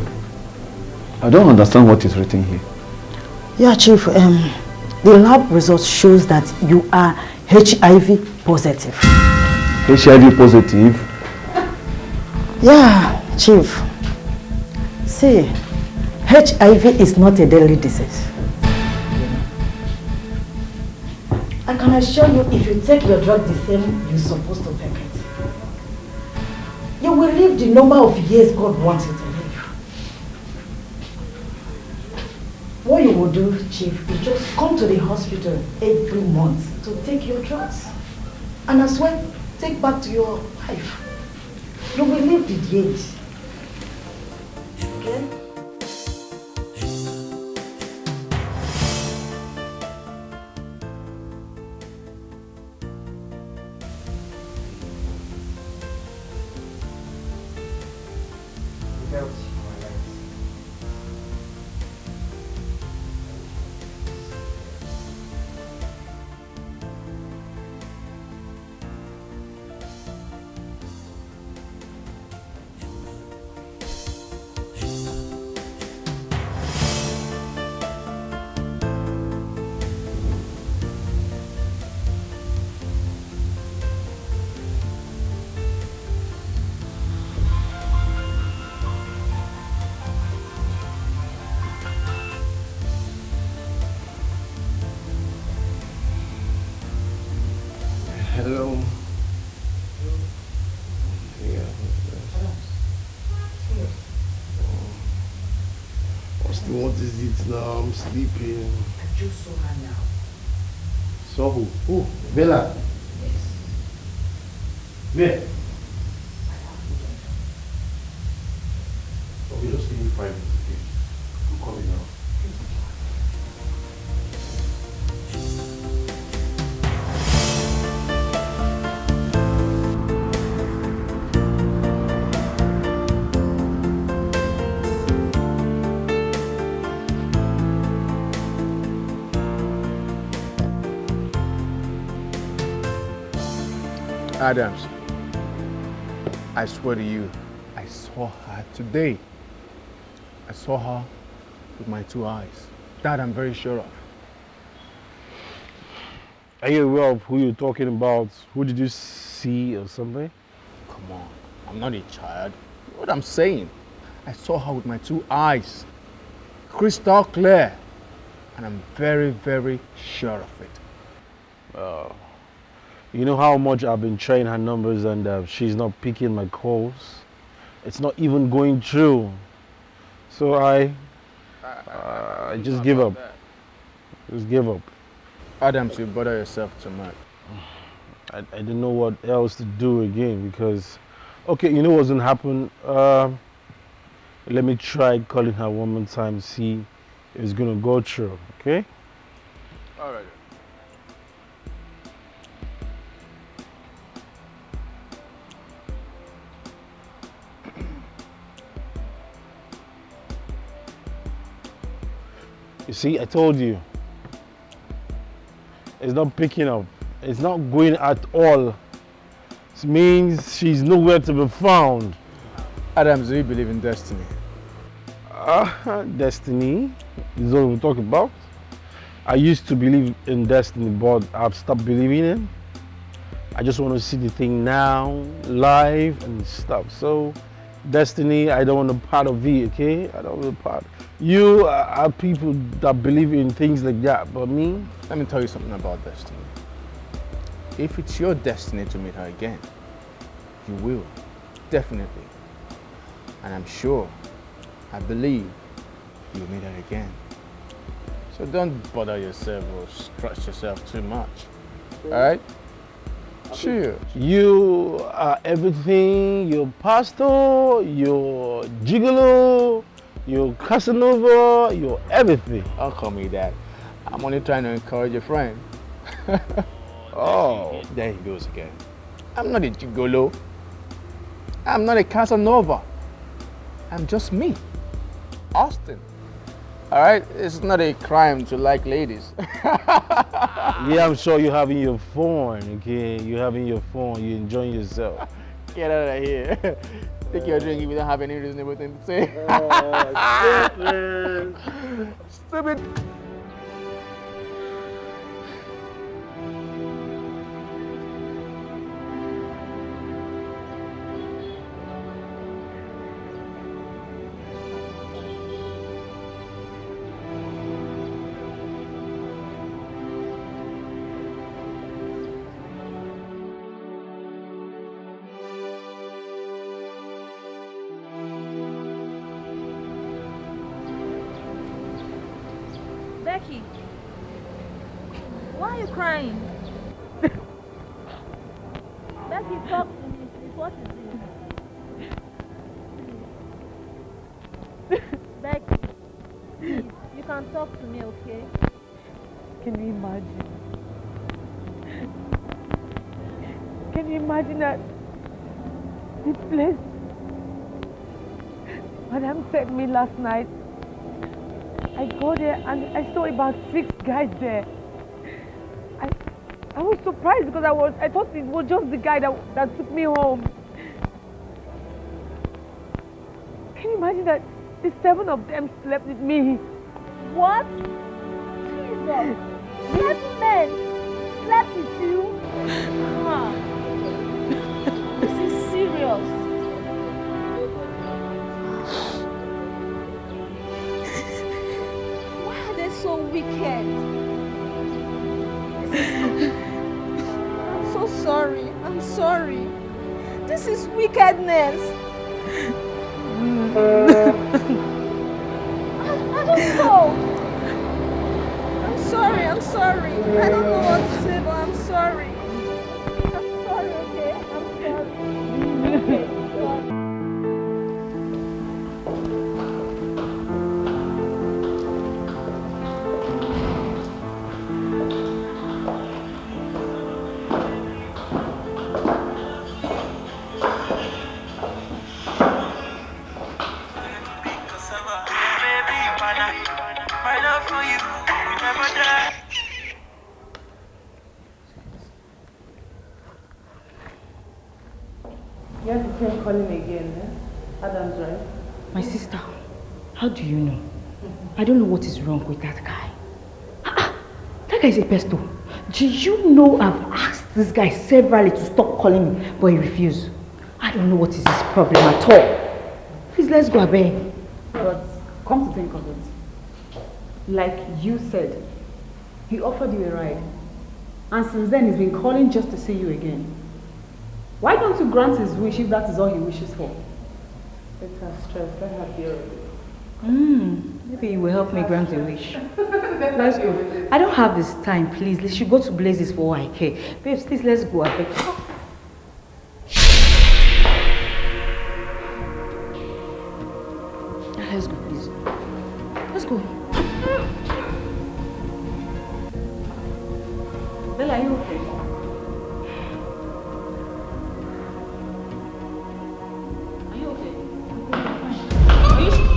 I don't understand what is written here. Yeah, Chief, the lab result shows that you are HIV positive. HIV positive? Yeah, Chief. See, HIV is not a deadly disease. I can assure you, if you take your drug the same you're supposed to take it, you will live the number of years God wants you to live. What you will do, Chief, is just come to the hospital every month to take your drugs. And as well, take back to your wife. You will live the years. Okay? Hello. Yeah. Austin, what is it now? I'm sleeping. I just saw her now. Saw who? Who? Bella? Yes. Where? Okay, just give me 5 minutes, okay? I'm coming now. Adams, I swear to you, I saw her today. I saw her with my 2 eyes. That I'm very sure of. Are you aware of who you're talking about? Who did you see or something? Come on, I'm not a child. What I'm saying, I saw her with my 2 eyes. Crystal clear. And I'm very, very sure of it. You know how much I've been trying her numbers and she's not picking my calls. It's not even going through. So I just give up. Just give up. Adams, you bother yourself too much. I didn't know what else to do again because, okay, you know what's gonna happen? Let me try calling her one more time, see if it's gonna go through, okay? All right. You see, I told you. It's not picking up. It's not going at all. It means she's nowhere to be found. Adams, do you believe in destiny? Destiny is what we talk about. I used to believe in destiny, but I've stopped believing in it. I just want to see the thing now, live and stuff. So, destiny, I don't want a part of it, okay? I don't want a part. You are people that believe in things like that, but me? Let me tell you something about destiny. If it's your destiny to meet her again, you will, definitely. And I'm sure, I believe, you'll meet her again. So don't bother yourself or stress yourself too much, all right? Chill. You are everything, you're pastor, you're gigolo, you're Casanova, you're everything. Don't call me that. I'm only trying to encourage a friend. Oh. There he goes again. I'm not a gigolo. I'm not a Casanova. I'm just me, Austin. All right? It's not a crime to like ladies. Yeah, I'm sure you're having your phone, okay? You're having your phone, you're enjoying yourself. Get out of here. Take your drink if you don't have any reasonable thing to say. Stupid. Becky, why are you crying? Becky, talk to me, please. What is it? Becky, please, you can talk to me, okay? Can you imagine? Can you imagine that this place Madam sent me last night? I go there and I saw about 6 guys there. I was surprised because I thought it was just the guy that took me home. Can you imagine that the 7 of them slept with me? What? Jesus! 7 men slept with you? Huh. This is serious. Why are they so wicked? I'm so sorry. I'm sorry. This is wickedness. I don't know. I'm sorry. I'm sorry. I don't know what to say, but I'm sorry. I'm sorry, okay? I'm sorry. Okay, sorry. My love for you will never die. You have to keep calling again, eh? Adam's right. My sister, how do you know? I don't know what is wrong with that guy. That guy is a pesto. Do you know I've asked this guy severally to stop calling me, but he refused. I don't know what is his problem at all. Please, let's go away. But come to think of it, like you said, he offered you a ride. And since then, he's been calling just to see you again. Why don't you grant his wish if that is all he wishes for? Let her stress. Let her be already. Maybe you will help me grant a wish. Let's go. I don't have this time, please. Let's go to Blazes for all I care. Babes, please, let's go. I beg. Let's go, please. Let's go. Bella, are you okay? Are you okay? Are you sure?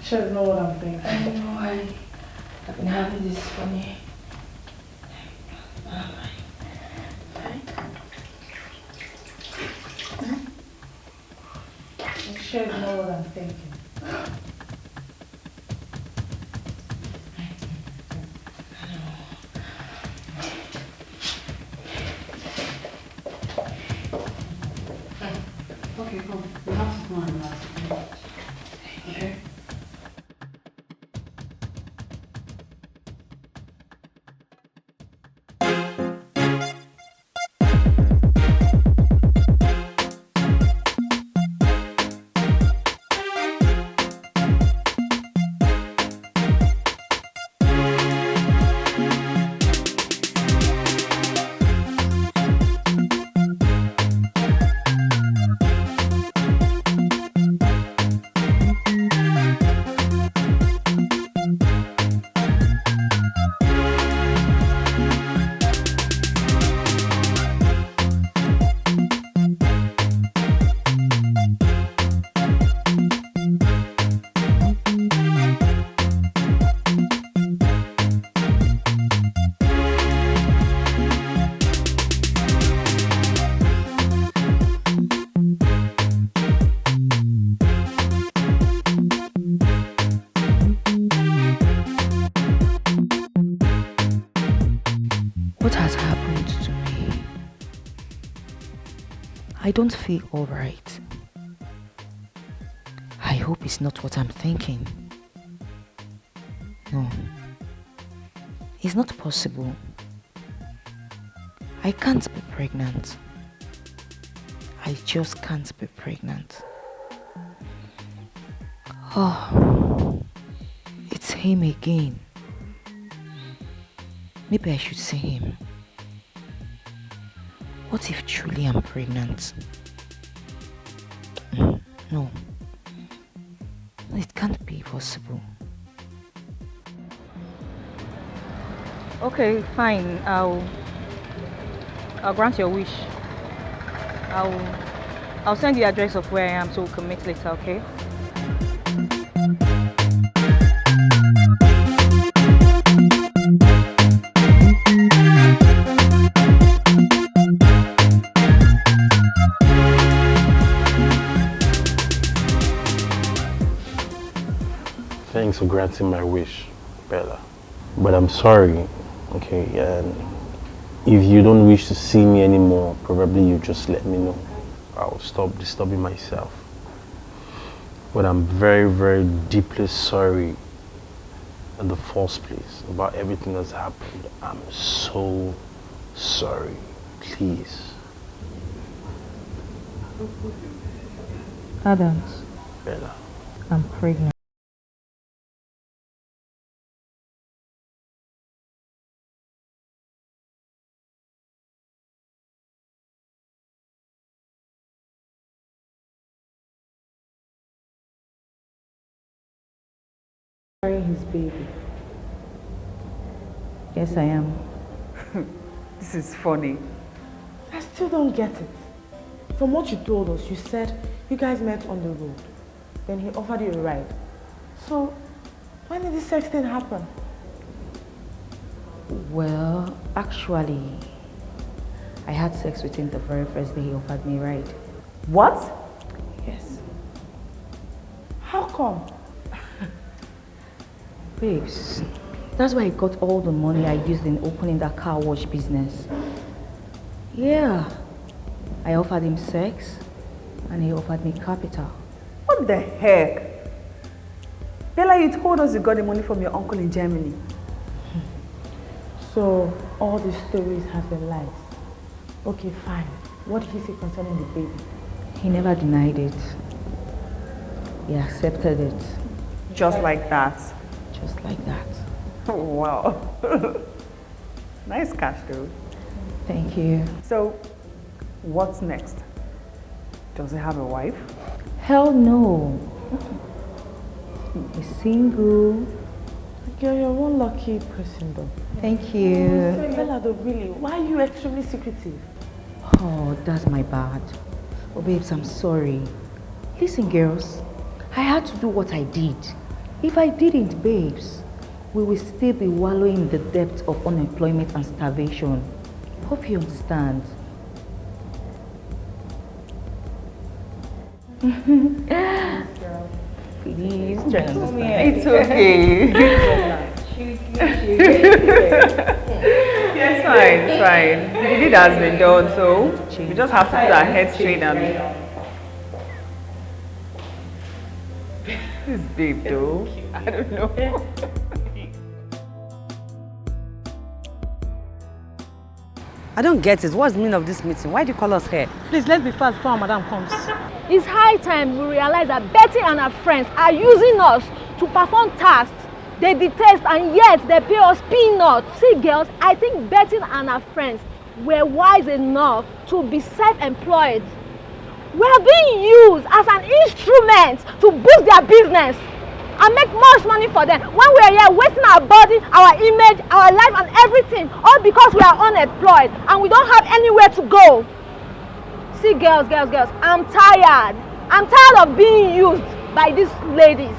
She's know what I'm thinking. I know, I've been having this funny. She's know what I'm thinking. Okay, come. We have to go and relax. Okay? I don't feel alright. I hope it's not what I'm thinking. No. It's not possible. I can't be pregnant. I just can't be pregnant. Oh, it's him again. Maybe I should see him. What if truly I'm pregnant? No. It can't be possible. Okay, fine. I'll grant your wish. I'll send the address of where I am so we can meet later, okay? Thanks for granting my wish, Bella. But I'm sorry, okay? And if you don't wish to see me anymore, probably you just let me know. I'll stop disturbing myself. But I'm very, very deeply sorry in the first place about everything that's happened. I'm so sorry. Please. Adams. Bella. I'm pregnant. His baby. Yes, I am. This is funny. I still don't get it. From what you told us, you said you guys met on the road. Then he offered you a ride. So, when did this sex thing happen? Well, actually, I had sex with him the very first day he offered me a ride. What? Yes. How come? Babes, that's why I got all the money I used in opening that car wash business. Yeah. I offered him sex, and he offered me capital. What the heck? Bella, you told us you got the money from your uncle in Germany. So, all these stories have been lies. Okay, fine. What did he say concerning the baby? He never denied it. He accepted it. Just like that? Just like that. Oh, wow. Nice cash, though. Thank you. So, what's next? Does he have a wife? Hell no. He's single. Girl, you're one lucky person though. Thank you. Bella, though, really, why are you extremely secretive? Oh, that's my bad. Oh, babes, I'm sorry. Listen, girls, I had to do what I did. If I didn't, babes, we will still be wallowing in the depths of unemployment and starvation. Hope you understand. Please, try to understand. It's okay. It's fine, it's fine. The deed has been done, so we just have to put our heads straight and... This babe though, I don't know. I don't get it. What's the meaning of this meeting? Why do you call us here? Please, let's be fast before Madam comes. It's high time we realize that Betty and her friends are using us to perform tasks they detest, and yet they pay us peanuts. See, girls, I think Betty and her friends were wise enough to be self-employed. We are being used as an instrument to boost their business and make much money for them. When we are here wasting our body, our image, our life and everything, all because we are unemployed and we don't have anywhere to go. See, girls, I'm tired. I'm tired of being used by these ladies.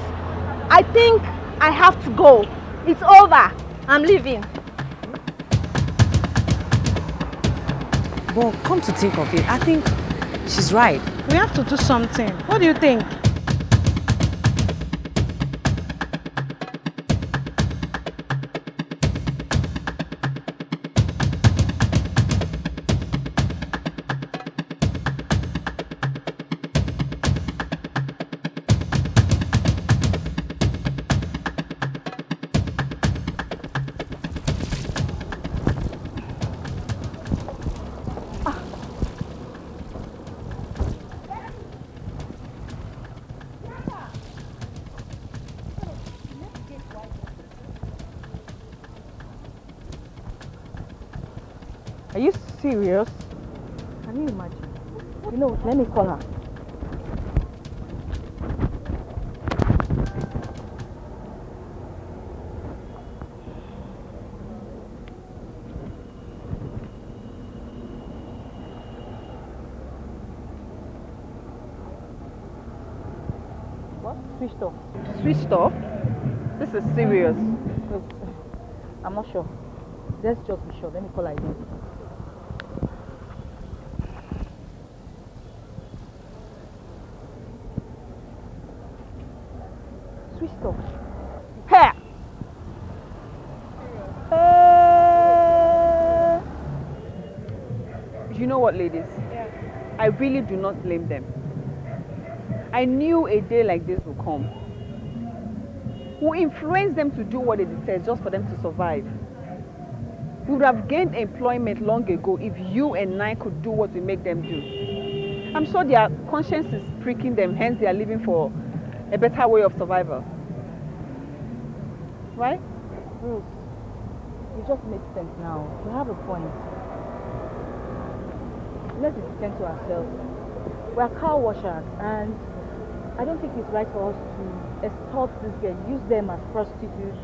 I think I have to go. It's over. I'm leaving. But come to think of it, I think she's right. We have to do something. What do you think? Are you serious? Can you imagine? You know, let me call her. What? Switched off. Switched off? This is serious. Wait, I'm not sure. Let's just be sure. Let me call her again. Switched off. Hey! You know what, ladies? Yeah. I really do not blame them. I knew a day like this would come. Who influenced them to do what they detest just for them to survive? We would have gained employment long ago if you and I could do what we make them do. I'm sure their conscience is pricking them, hence they are living for a better way of survival. Right? Bruce, it just makes sense now. You have a point. Let's be decent to ourselves. We're car washers, and I don't think it's right for us to extort this girl, use them as prostitutes.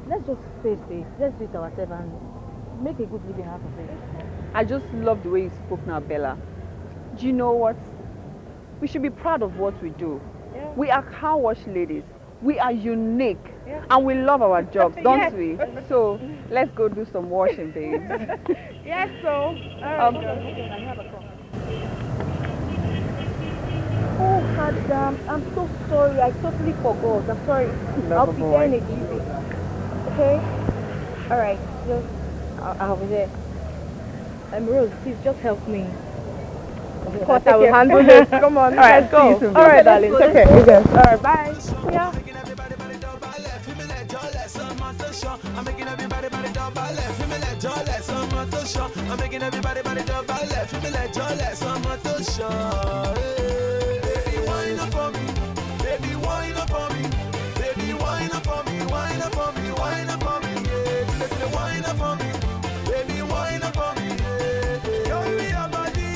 Let's just face it. Let's do it ourselves and make a good living out of it. I just love the way you spoke now, Bella. Do you know what? We should be proud of what we do. Yeah. We are car wash ladies. We are unique. Yeah. And we love our jobs, don't Yes. we? So let's go do some washing, babes. Yes, so. I have a call. Oh, Adam, I'm so sorry. I totally forgot. I'm sorry. I'll be there in a few. Okay? Alright, just I'll be there. Rose, please just help me. Of course, I will handle this. Come on, let's go. Alright, darling. Take care. Alright, bye. Yeah. I'm making everybody body double left. Feel me like Jolly, someone to show. I'm making everybody body double left. Feel me like Jolly, someone to show. Baby, wine up for me. Baby, wine up for me. Baby, wine up for me. Wine up for me. Wine up for me. Yeah, baby, wine up for me. Baby, wine up for me. Yeah, show me your body.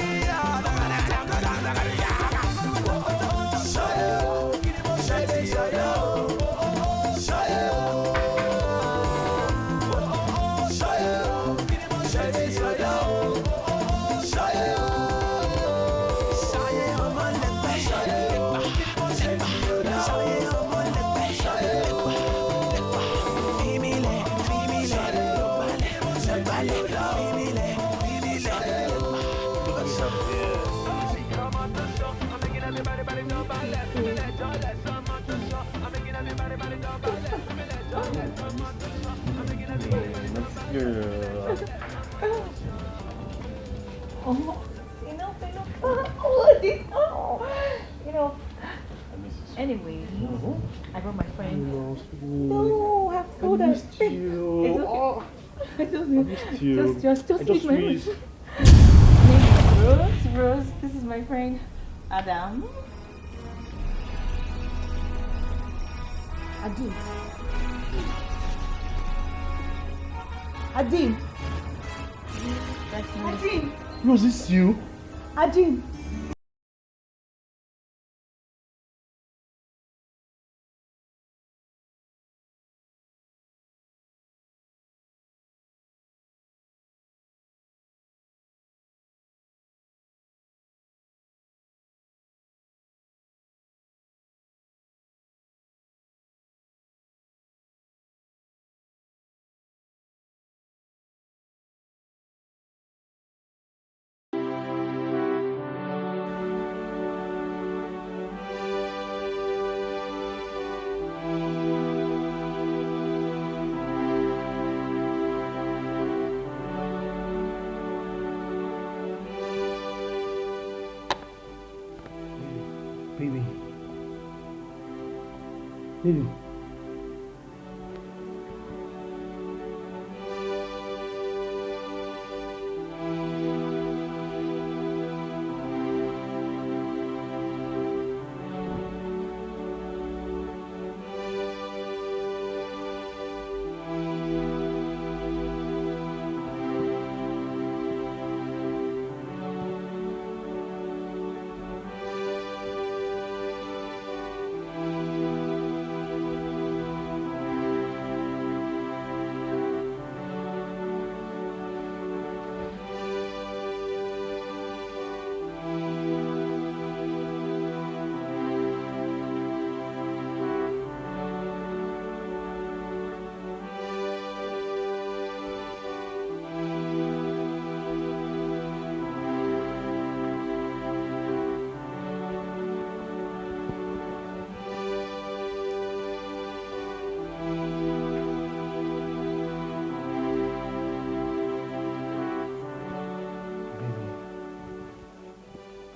Anyway, I brought my friend. No, have told us. It's okay. Just meet my friend. Rose, this is my friend, Adam. Adim. That's me. Adim. Rose, this you? Adim. Baby.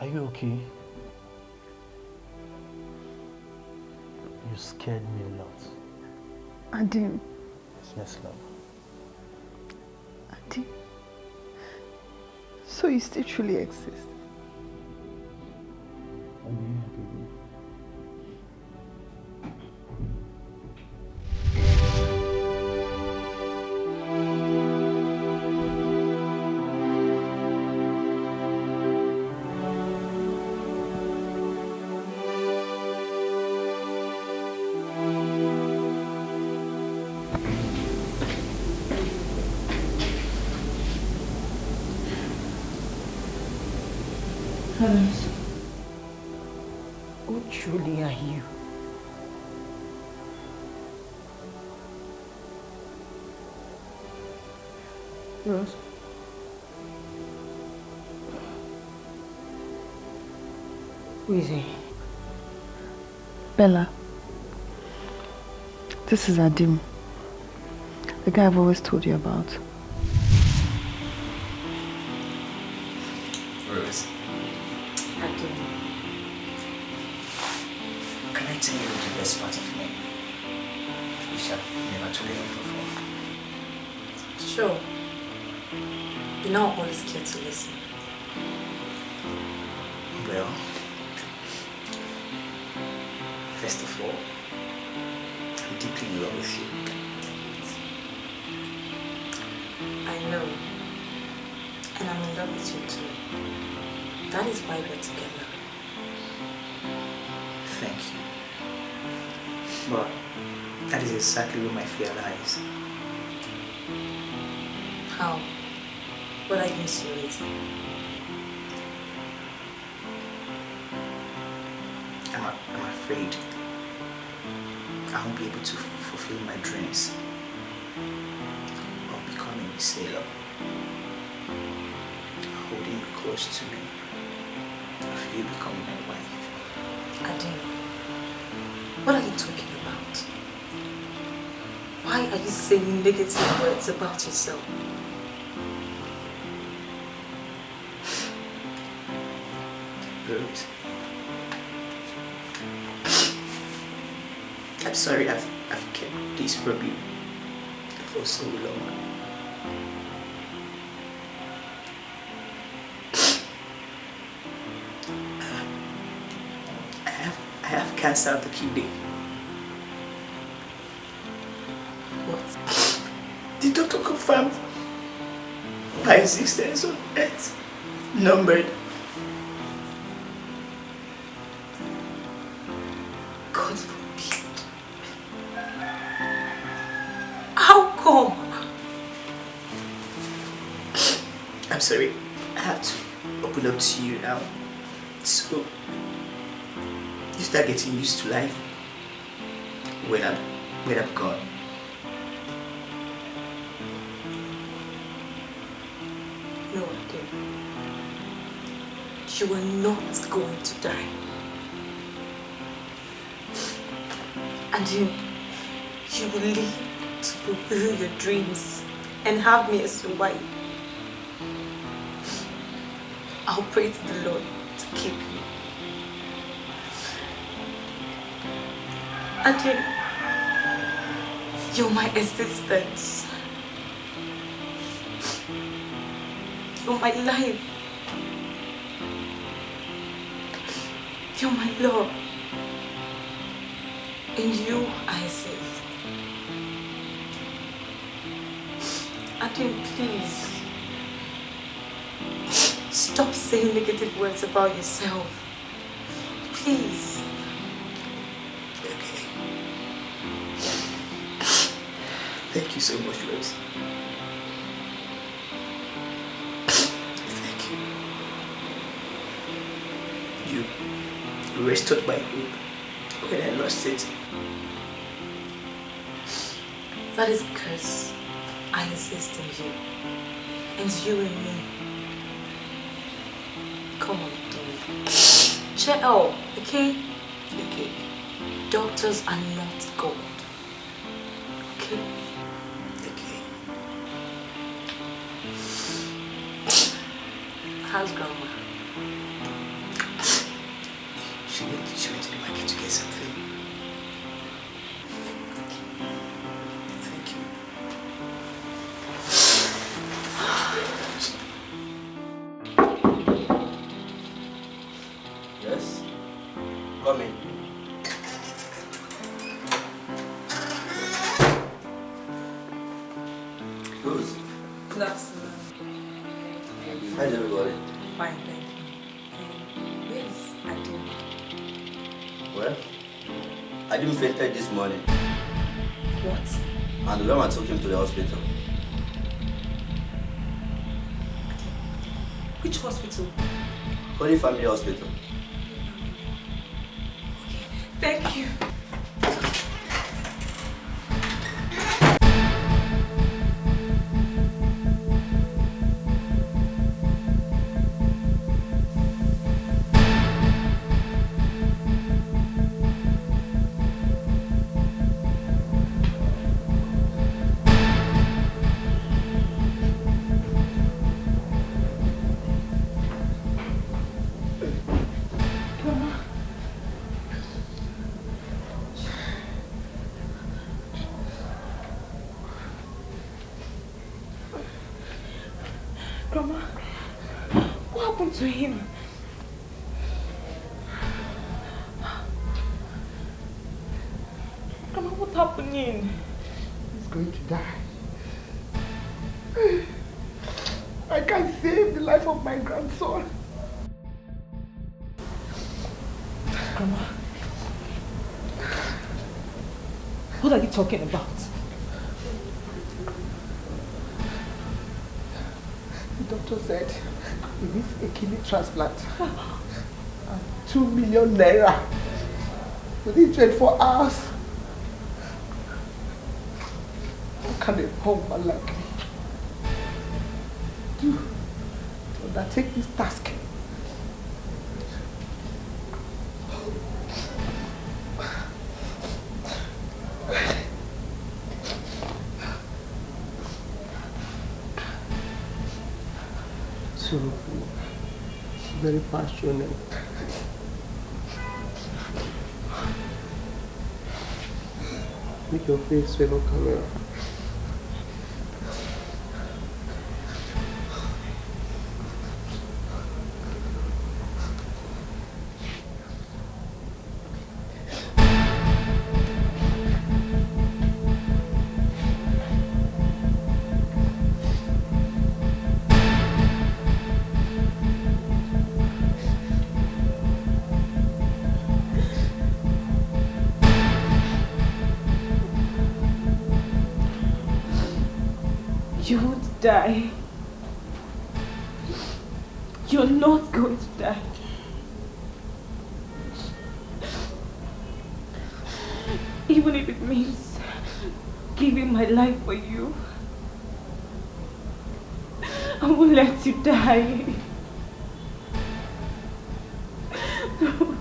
you okay? You scared me a lot. Adim. Yes, love. Adim. So you still truly exist? Heavens, who truly are you? Rose. Who is he? Bella. This is Adim. The guy I've always told you about. Rose. Adim. Can I tell you the best part of me? Which I've never told you before. Sure. You're not always scared to listen. Well, first of all, I'm deeply in love with you. I know. And I'm in love with you too. That is why we're together. Thank you. But that is exactly where my fear lies. How? What are you insinuating? I'm afraid I won't be able to fulfill my dreams of becoming a sailor, holding you close to me, of you becoming my wife. Adim, what are you talking about? Why are you saying negative words about yourself? Rose, I'm sorry I've kept this from you for so long. I have cancer of the kidney. What? The doctor confirmed my existence on Earth numbered. God forbid. How come? I'm sorry, I have to open up to you now. So you start getting used to life when I'm gone. No, Adim. You are not going to die. And you will live to fulfill your dreams and have me as your wife. I'll pray to the Lord to keep you. Adim, you're my existence. You're my life. You're my love. In you, I exist. Adim, please. Stop saying negative words about yourself. Please. Okay. Thank you so much, Rose. Thank you. You restored my hope when I lost it. That is because I exist in you. And you in me. Come on, darling. Cheer out, okay? Okay. Doctors are not God. Okay? Okay. How's grandma? say something? Thank you. Yes? Come in. Who's? Good afternoon. How's everybody? Fine, thank you. Where's Adim? Well, I didn't fainted this morning. What? And the grandma took him to the hospital. Which hospital? Holy Family Hospital. Thank you. Grandma, what happened to him? Grandma, what's happening? He's going to die. I can't save the life of my grandson. Grandma, what are you talking about? The doctor said he needs a kidney transplant. And 2 million naira within 24 hours. How can a poor woman like me do to undertake this task? So very passionate. Make your face fellow camera. You won't die. You're not going to die. Even if it means giving my life for you, I won't let you die. No.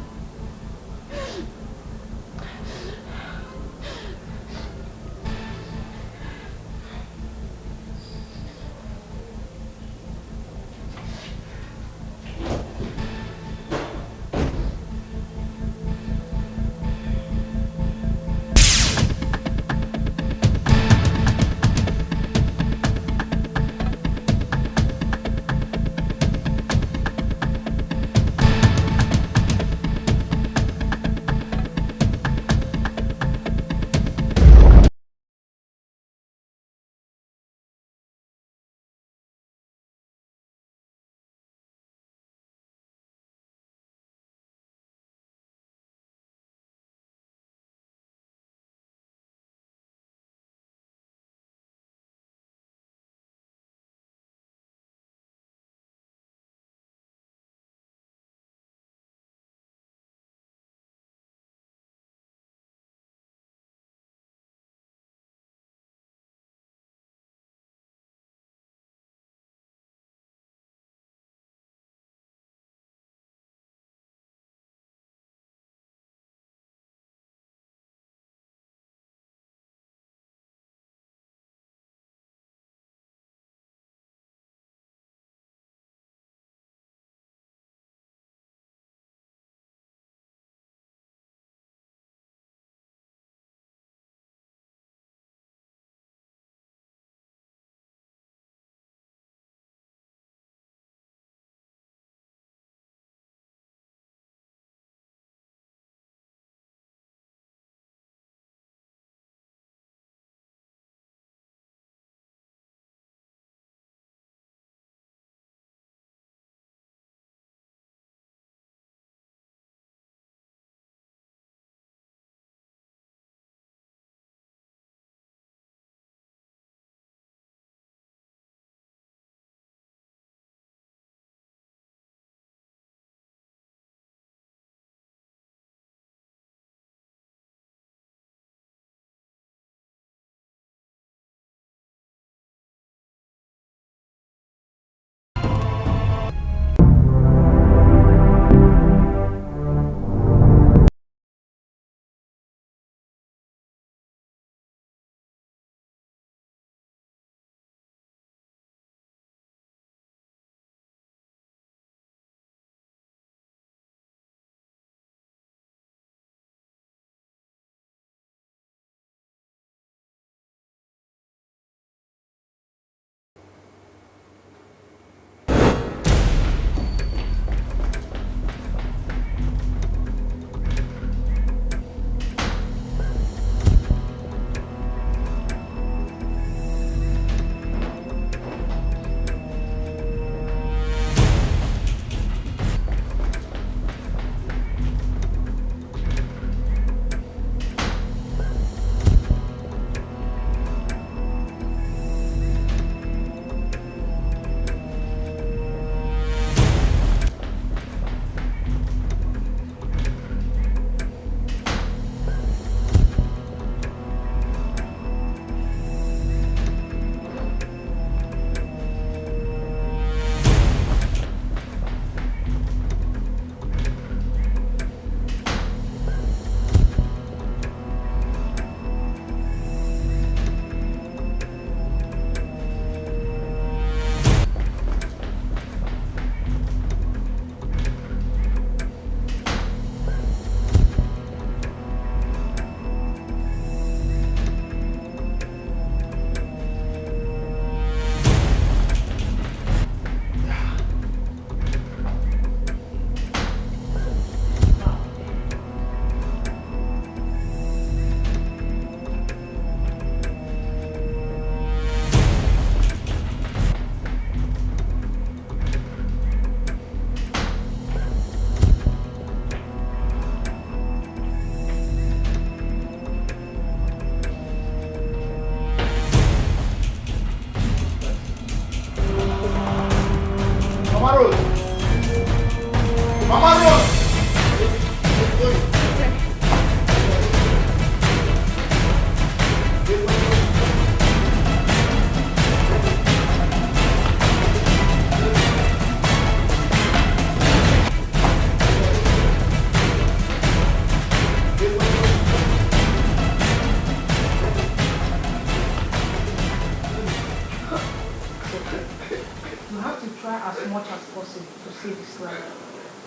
much as possible to save his life.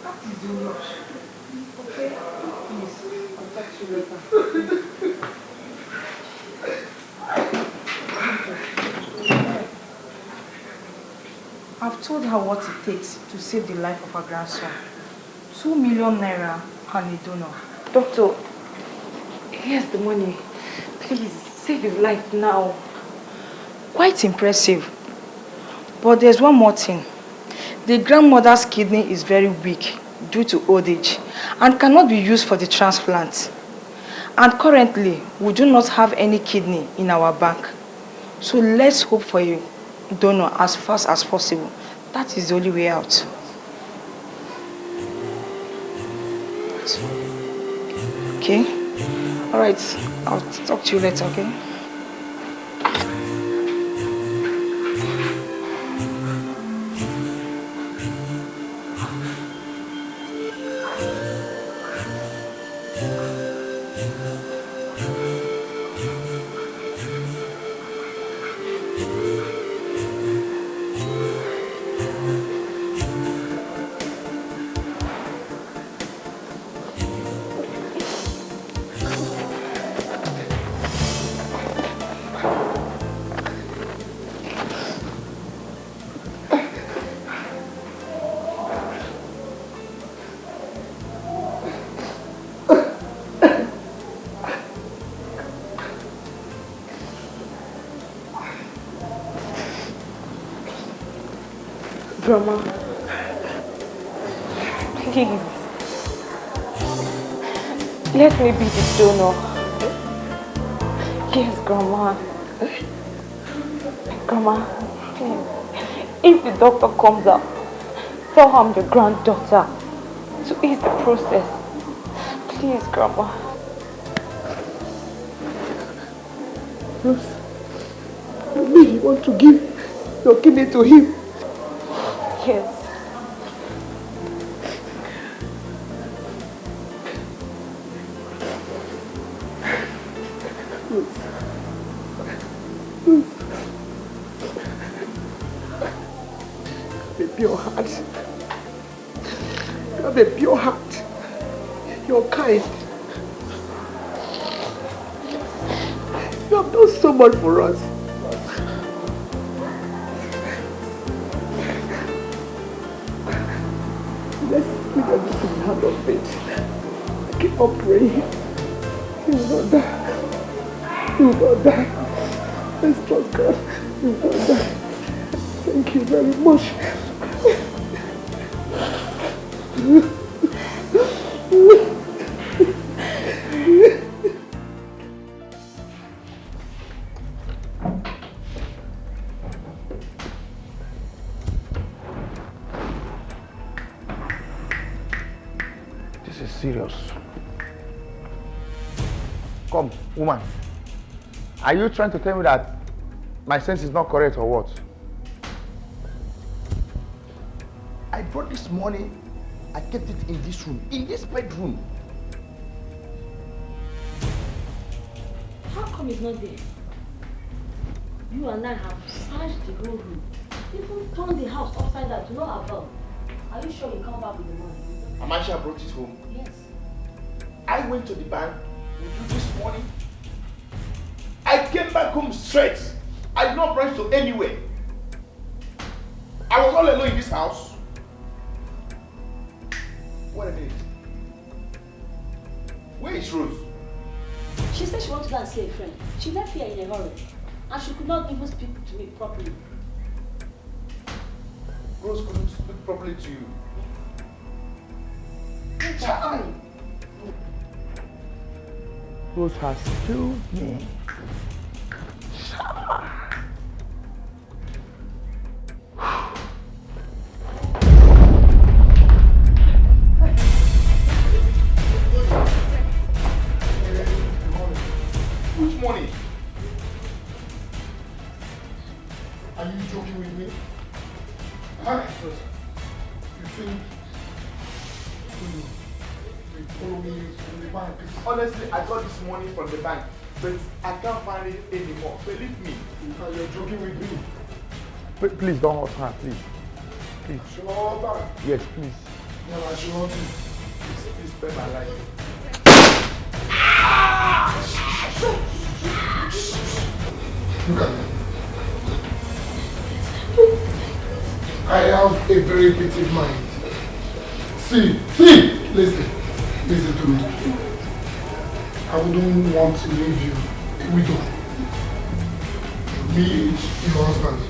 That is the rush. Okay? Please, I'll talk to you later. I've told her what it takes to save the life of her grandson. 2 million naira and a donor. Doctor, here's the money. Please, save his life now. Quite impressive. But there's one more thing. The grandmother's kidney is very weak due to old age and cannot be used for the transplant. And currently, we do not have any kidney in our bank. So let's hope for a donor as fast as possible. That is the only way out. Okay? Alright, I'll talk to you later, okay? Grandma, please, let me be the donor. Yes, Grandma. Grandma, please, if the doctor comes out, tell her I'm your granddaughter to ease the process. Please, Grandma. Rose, you mean you want to give your kidney to him? Yes. A pure heart. You have a pure heart. You're kind. You have done so much for us. Let's put everything in the hand of faith. Keep on praying. He will not die. He will not die. Let's trust God. He will not die. Thank you very much. Serious. Come, woman. Are you trying to tell me that my sense is not correct or what? I brought this money, I kept it in this room, in this bedroom. How come it's not there? You and I have searched the whole room, even turned the house upside down to no avail. Are you sure you come back with the money? Amasha brought it home. Yes. I went to the bank with you this morning. I came back home straight. I did not branch to anywhere. I was all alone in this house. What a minute. Where is Rose? She said she wanted to go and see a friend. She left here in a hurry. And she could not even speak to me properly. Rose couldn't speak properly to you. Child. Rose has killed me. Which money? Are you joking with me? Huh? You think you follow me from the bank? Honestly, I got this money from the bank, but I can't find it anymore. Believe me. You're joking with me. Please don't hurt her, please. please. Sure. Yes, please. No, I sure do. Please spare my life. Look at me. I have a very petty mind. See, listen to me. I wouldn't want to leave you a widow. Me, your husband.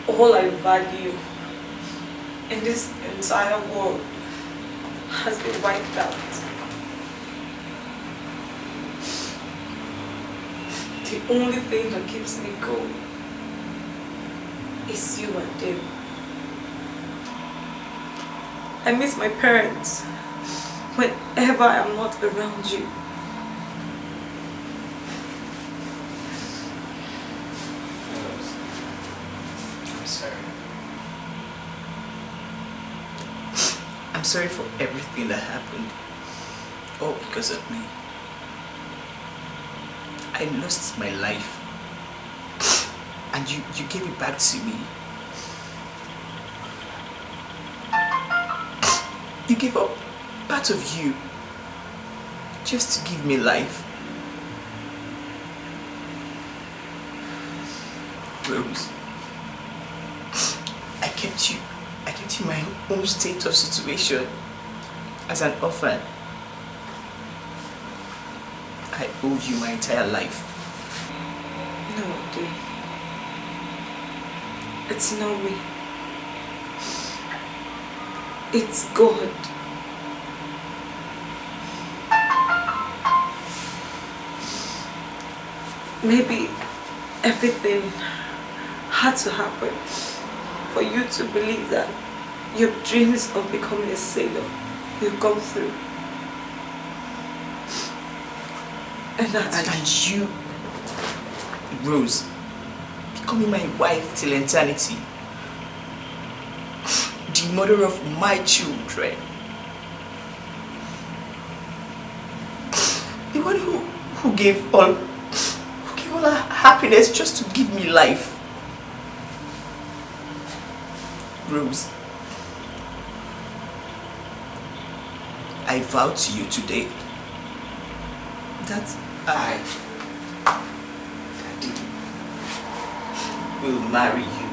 All I value in this entire world has been wiped out. The only thing that keeps me going is you and them. I miss my parents whenever I'm not around you. I'm sorry for everything that happened. All because of me. I lost my life. And you gave it back to me. You gave up part of you just to give me life. Rose, I kept you in my own state of situation as an orphan. I owe you my entire life. No, dear. It's not me. It's God. Maybe everything had to happen for you to believe that your dreams of becoming a sailor will come through. And that's and you, Rose, becoming my wife till eternity. The mother of my children. The one who gave all her happiness just to give me life. Rose, I vow to you today that I, Daddy, will marry you.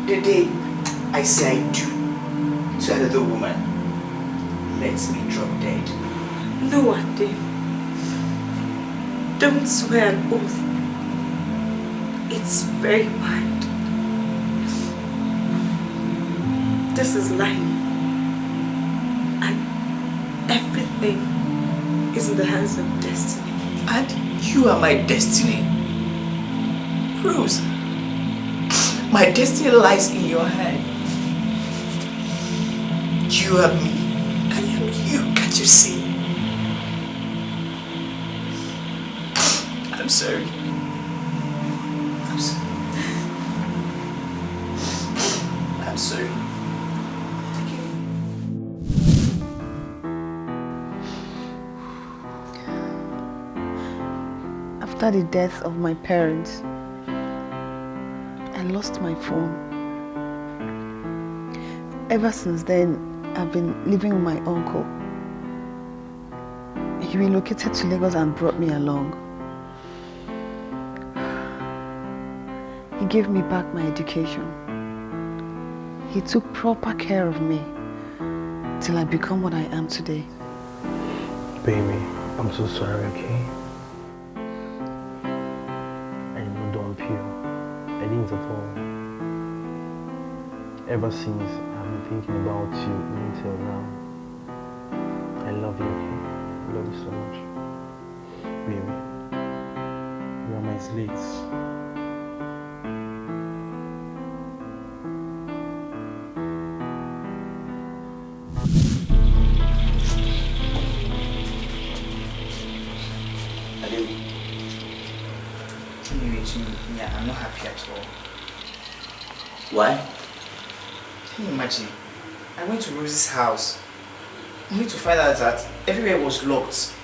The day I say I do to another woman, let me drop dead. No, Ade. Don't swear an oath. It's very bad. This is life. And everything is in the hands of destiny. And you are my destiny. Rose, my destiny lies in your hand. You are me. I am you. Can't you see? I'm sorry. I'm sorry. I'm sorry. After the death of my parents, I lost my phone. Ever since then, I've been living with my uncle. He relocated to Lagos and brought me along. He gave me back my education. He took proper care of me till I become what I am today. Baby, I'm so sorry, okay? I didn't dump you. I didn't at all. Ever since I've been thinking about you until now. I love you, okay? I love you so much. Baby, you are my slates. Yeah, I'm not happy at all. Why? Can you imagine? I went to Rose's house only to find out that everywhere was locked.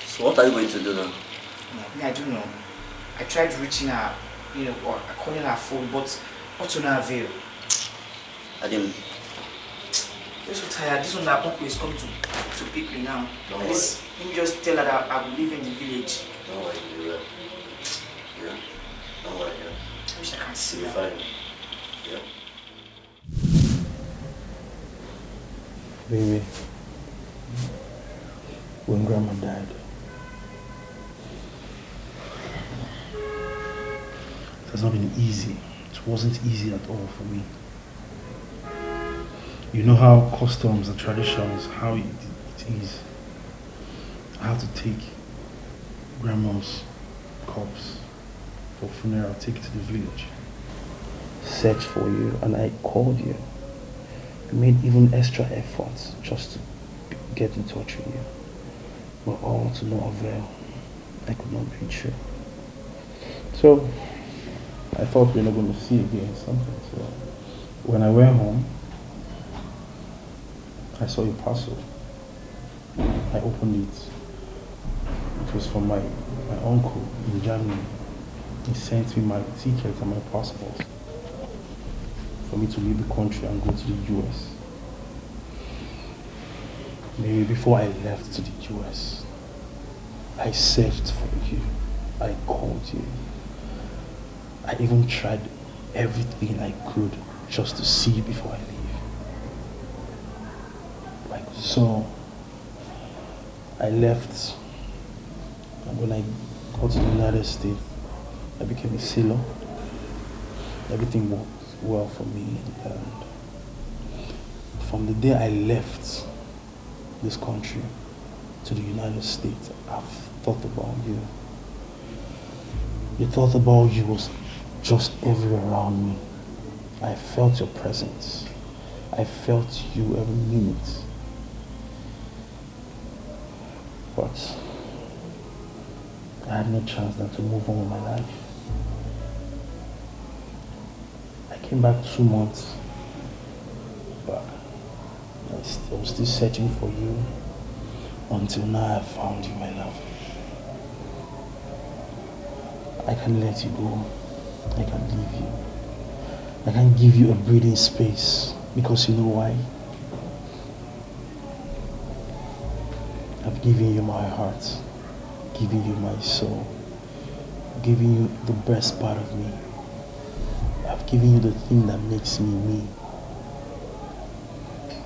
So what are you going to do now? Yeah, I don't know. I tried reaching her, or calling her phone, but all to no avail. I didn't. I'm so tired. This one that uncle is coming to pick me now. Don't Let me just tell her that I will live in the village. Don't worry, you will. Yeah? Don't worry, yeah. I wish I can see You'll her. be fine. Yeah? Baby, when Grandma died, it has not been easy. It wasn't easy at all for me. You know how customs and traditions, how it is. I have to take Grandma's corpse for funeral, take it to the village. Search for you, and I called you. I made even extra efforts just to get in touch with you. But all to no avail. I could not reach you. So I thought we were not going to see again something. So when I went home, I saw a parcel. I opened it. It was from my uncle in Germany. He sent me my ticket and my passport for me to leave the country and go to the US. Maybe before I left to the US, I searched for you. I called you. I even tried everything I could just to see you before I leave. So I left, and when I got to the United States, I became a sailor. Everything worked well for me, and from the day I left this country to the United States, I've thought about you. The thought about you was just everywhere around me. I felt your presence. I felt you every minute. But I had no chance than to move on with my life. I came back 2 months, but I was still searching for you until now I found you, my love. I can let you go. I can leave you. I can give you a breathing space, because you know why? I've given you my heart, giving you my soul, giving you the best part of me. I've given you the thing that makes me me.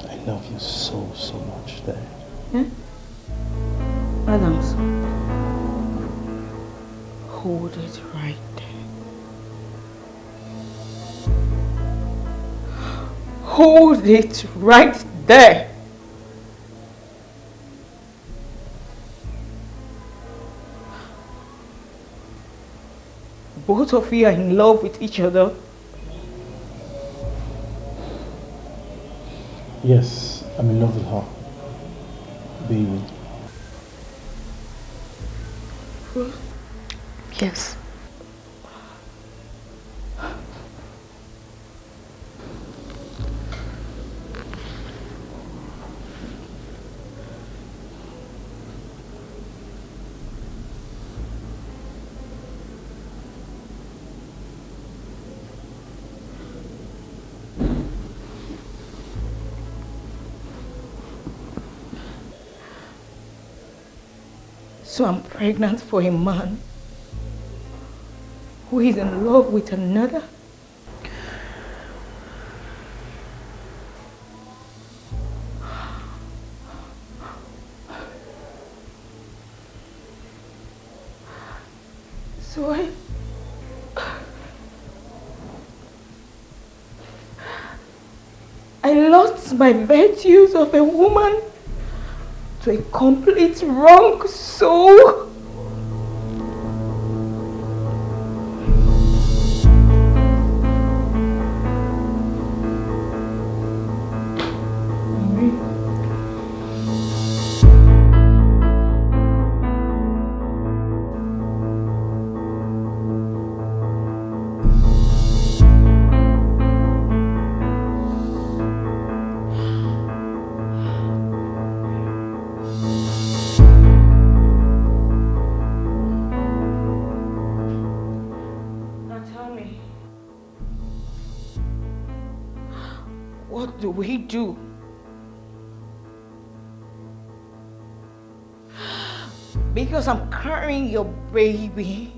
I love you so, so much there. Yeah? Adams, hold it right there. Hold it right there. Both of you are in love with each other. Yes, I'm in love with her, baby. Yes. So I'm pregnant for a man who is in love with another? So I lost my virtues of a woman to a complete wrong soul. Tell me. What do we do? Because I'm carrying your baby.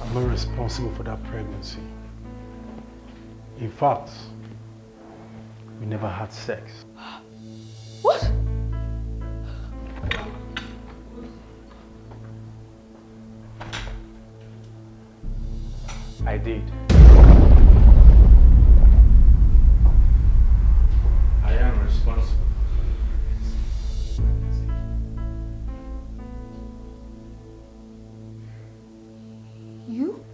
I'm not responsible for that pregnancy. In fact, we never had sex. What? I did. I am responsible. You?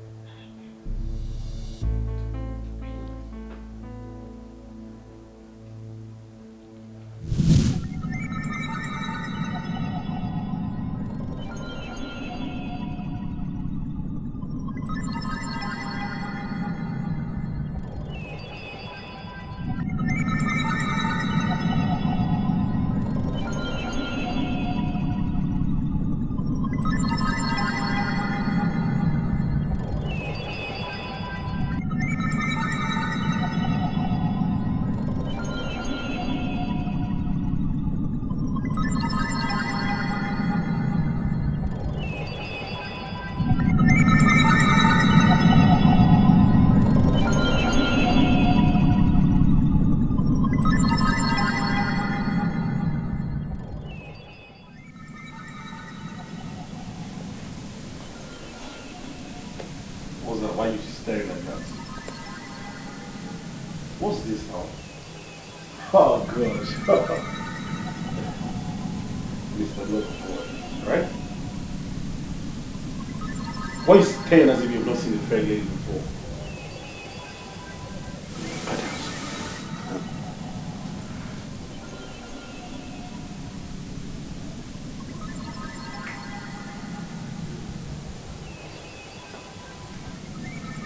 Why are you staring as if you've not seen a fair lady before?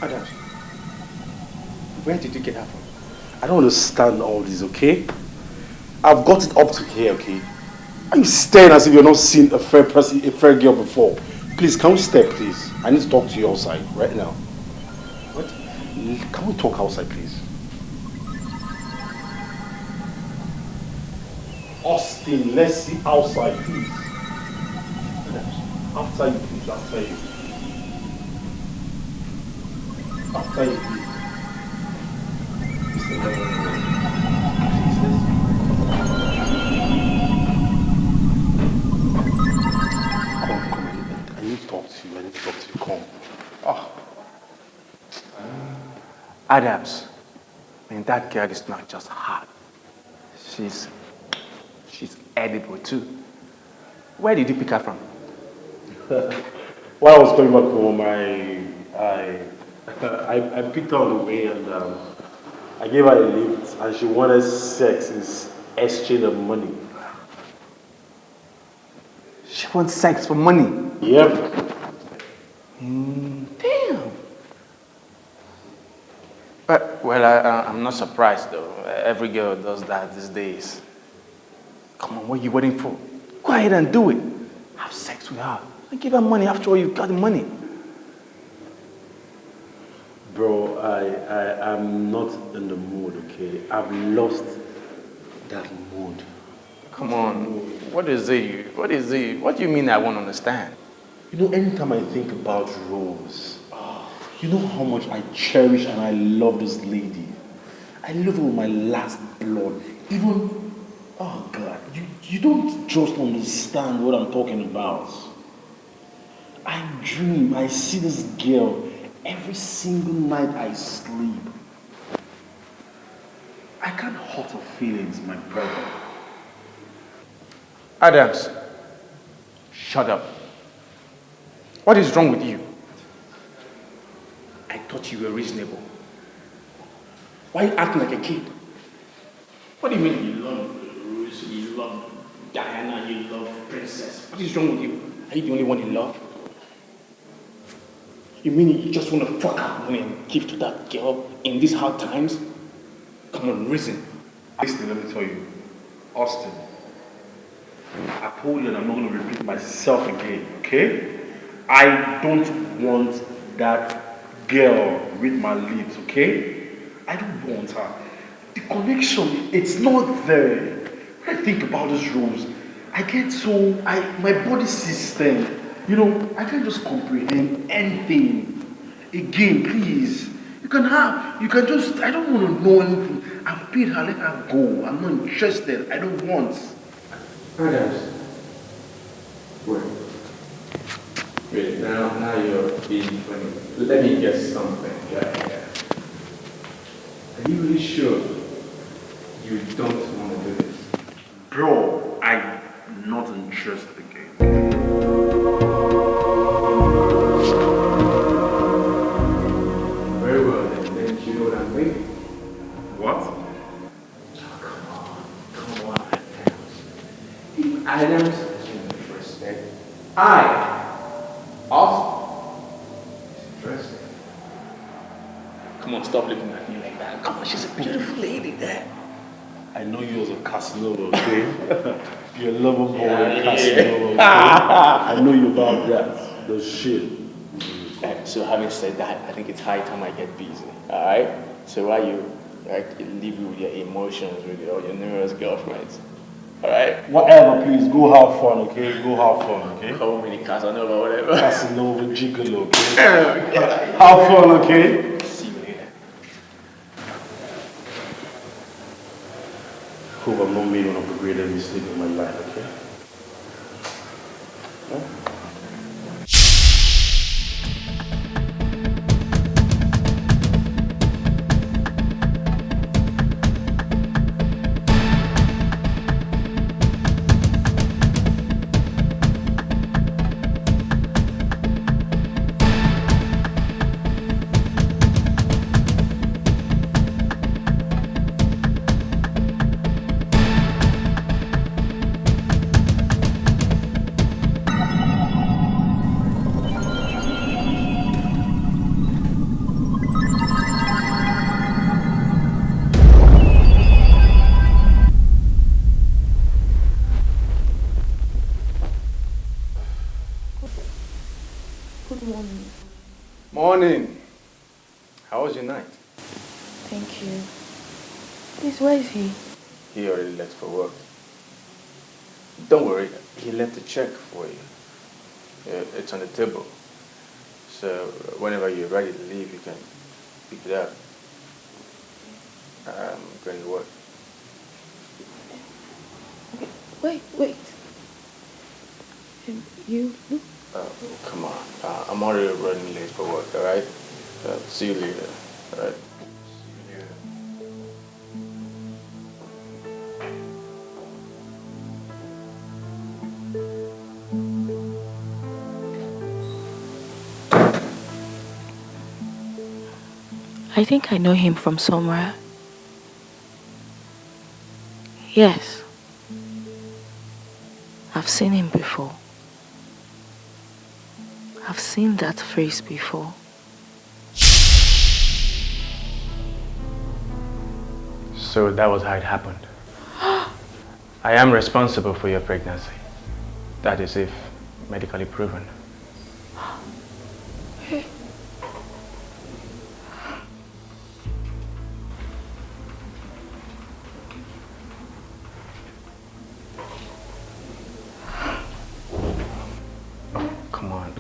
Adams, where did you get that from? I don't understand all this, okay? I've got it up to here, okay? Are you staring as if you've not seen a fair person, a fair girl before? Please, can we step, please? I need to talk to you outside right now. What? Can we talk outside, please? Austin, let's see outside, please. After you, please. After you. After you, please. Mr. I need to talk to you. Come. Oh. Adams, and that girl is not just hot. She's edible too. Where did you pick her from? While I was coming back home, I picked her on the way and I gave her a lift and she wanted sex in exchange of money. She wants sex for money? Yep. Damn. Well, I'm not surprised though. Every girl does that these days. Come on, what are you waiting for? Go ahead and do it. Have sex with her. And give her money. After all, you've got the money. Bro, I'm not in the mood, okay? I've lost that mood. Come on. What is it? What do you mean I won't understand? You know, anytime I think about Rose, you know how much I cherish and I love this lady. I love her with my last blood. Even, oh God, you don't just understand what I'm talking about. I dream, I see this girl every single night I sleep. I can't hurt her feelings, my brother. Adams, shut up. What is wrong with you? I thought you were reasonable. Why are you acting like a kid? What do you mean you love Rose, you love Diana, you love Princess? What is wrong with you? Are you the only one in love? You mean you just want to fuck out money and give to that girl in these hard times? Come on, reason. Listen, let me tell you, Austin, I told you and I'm not going to repeat myself again, okay? I don't want that girl with my lips, okay? I don't want her. The connection, it's not there. When I think about these roles, I get so, my body system, you know, I can't just comprehend anything. Again, please. You can just, I don't want to know anything. I've paid her, let her go. I'm not interested. I don't want. Adams. Wait. Wait, now you're being funny. Let me guess something. Yeah. Are you really sure you don't want to do this? Bro, I'm not interested again. Very well, then you know what I'm thinking. What? Come on, Adams. If Adams is interested, I also is interested. Come on, stop looking at me like that. Come on, she's a beautiful lady there. I know you as a Casanova, okay? You're a lover boy, Casanova, okay? I know you about that. The shit. So having said that, I think it's high time I get busy, alright? So while you leave you with your emotions with your numerous girlfriends, alright? Whatever, please, go have fun, okay? Go have fun, okay? Call me Casanova, whatever. Casanova, gigolo, okay? Have fun, okay? See you later. Hope I'm not made one of the greatest mistakes of my life, okay? Huh? Morning. How was your night? Thank you. Please, where is he? He already left for work. Don't worry, he left a check for you. It's on the table. So whenever you're ready to leave, you can pick it up. I'm going to work. Wait. You? Oh, come on. I'm already running late for work, alright? See you later, alright? I think I know him from somewhere. Yes. I've seen him before. I've seen that face before. So that was how it happened. I am responsible for your pregnancy. That is if medically proven.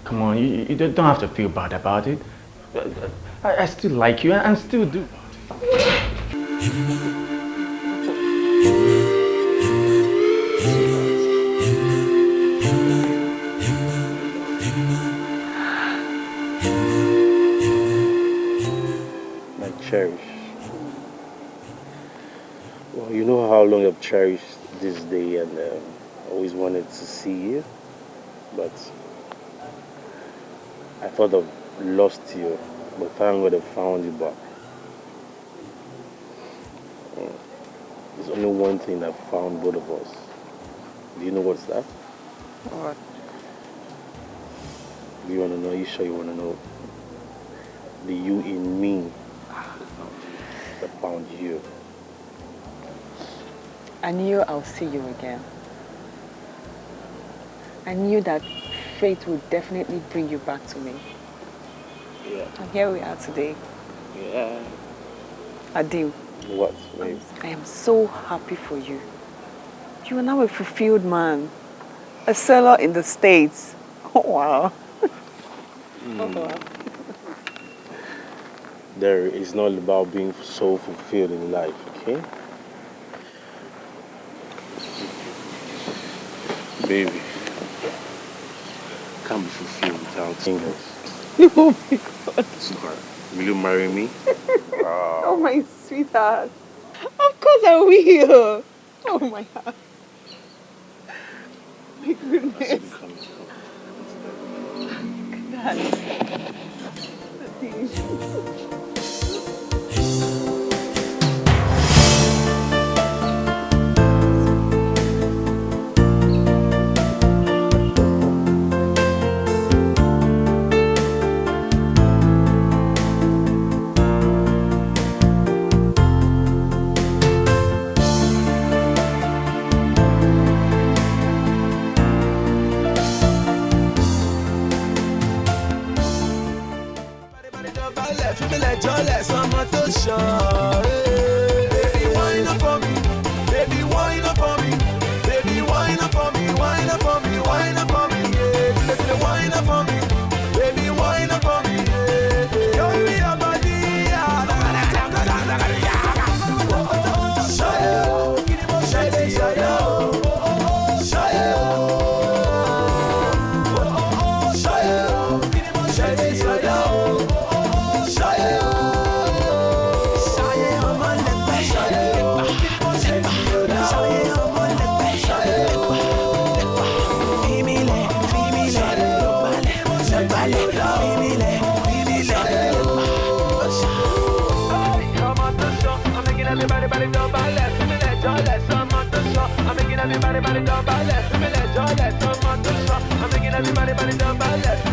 Come on, you don't have to feel bad about it. I still like you and still do. My cherish. Well, you know how long I've cherished this day and always wanted to see you, but I thought I've lost you, but thank God I found you back. There's only one thing that found both of us. Do you know what's that? What? Do you want to know? Are you sure you want to know? The you in me that found you. I knew I'll see you again. I knew that fate would definitely bring you back to me. Yeah. And here we are today. Yeah. Adil. What, babe? I am so happy for you. You are now a fulfilled man. A seller in the States. Oh, wow. Oh, wow. There is not about being so fulfilled in life, okay? Baby, can't be fulfilled without singles. Oh my God. Sweetheart, will you marry me? Oh my sweetheart. Of course I will. Oh my God. My goodness. Baby, wine up for me. Baby, wine up for me. Baby, wine up for me. Wine up for me. Wine up for me. Yeah, baby, wine up for me. Baby, wine up for me. Yeah, show me your body. Everybody, jump and left. I'm making everybody jump and left.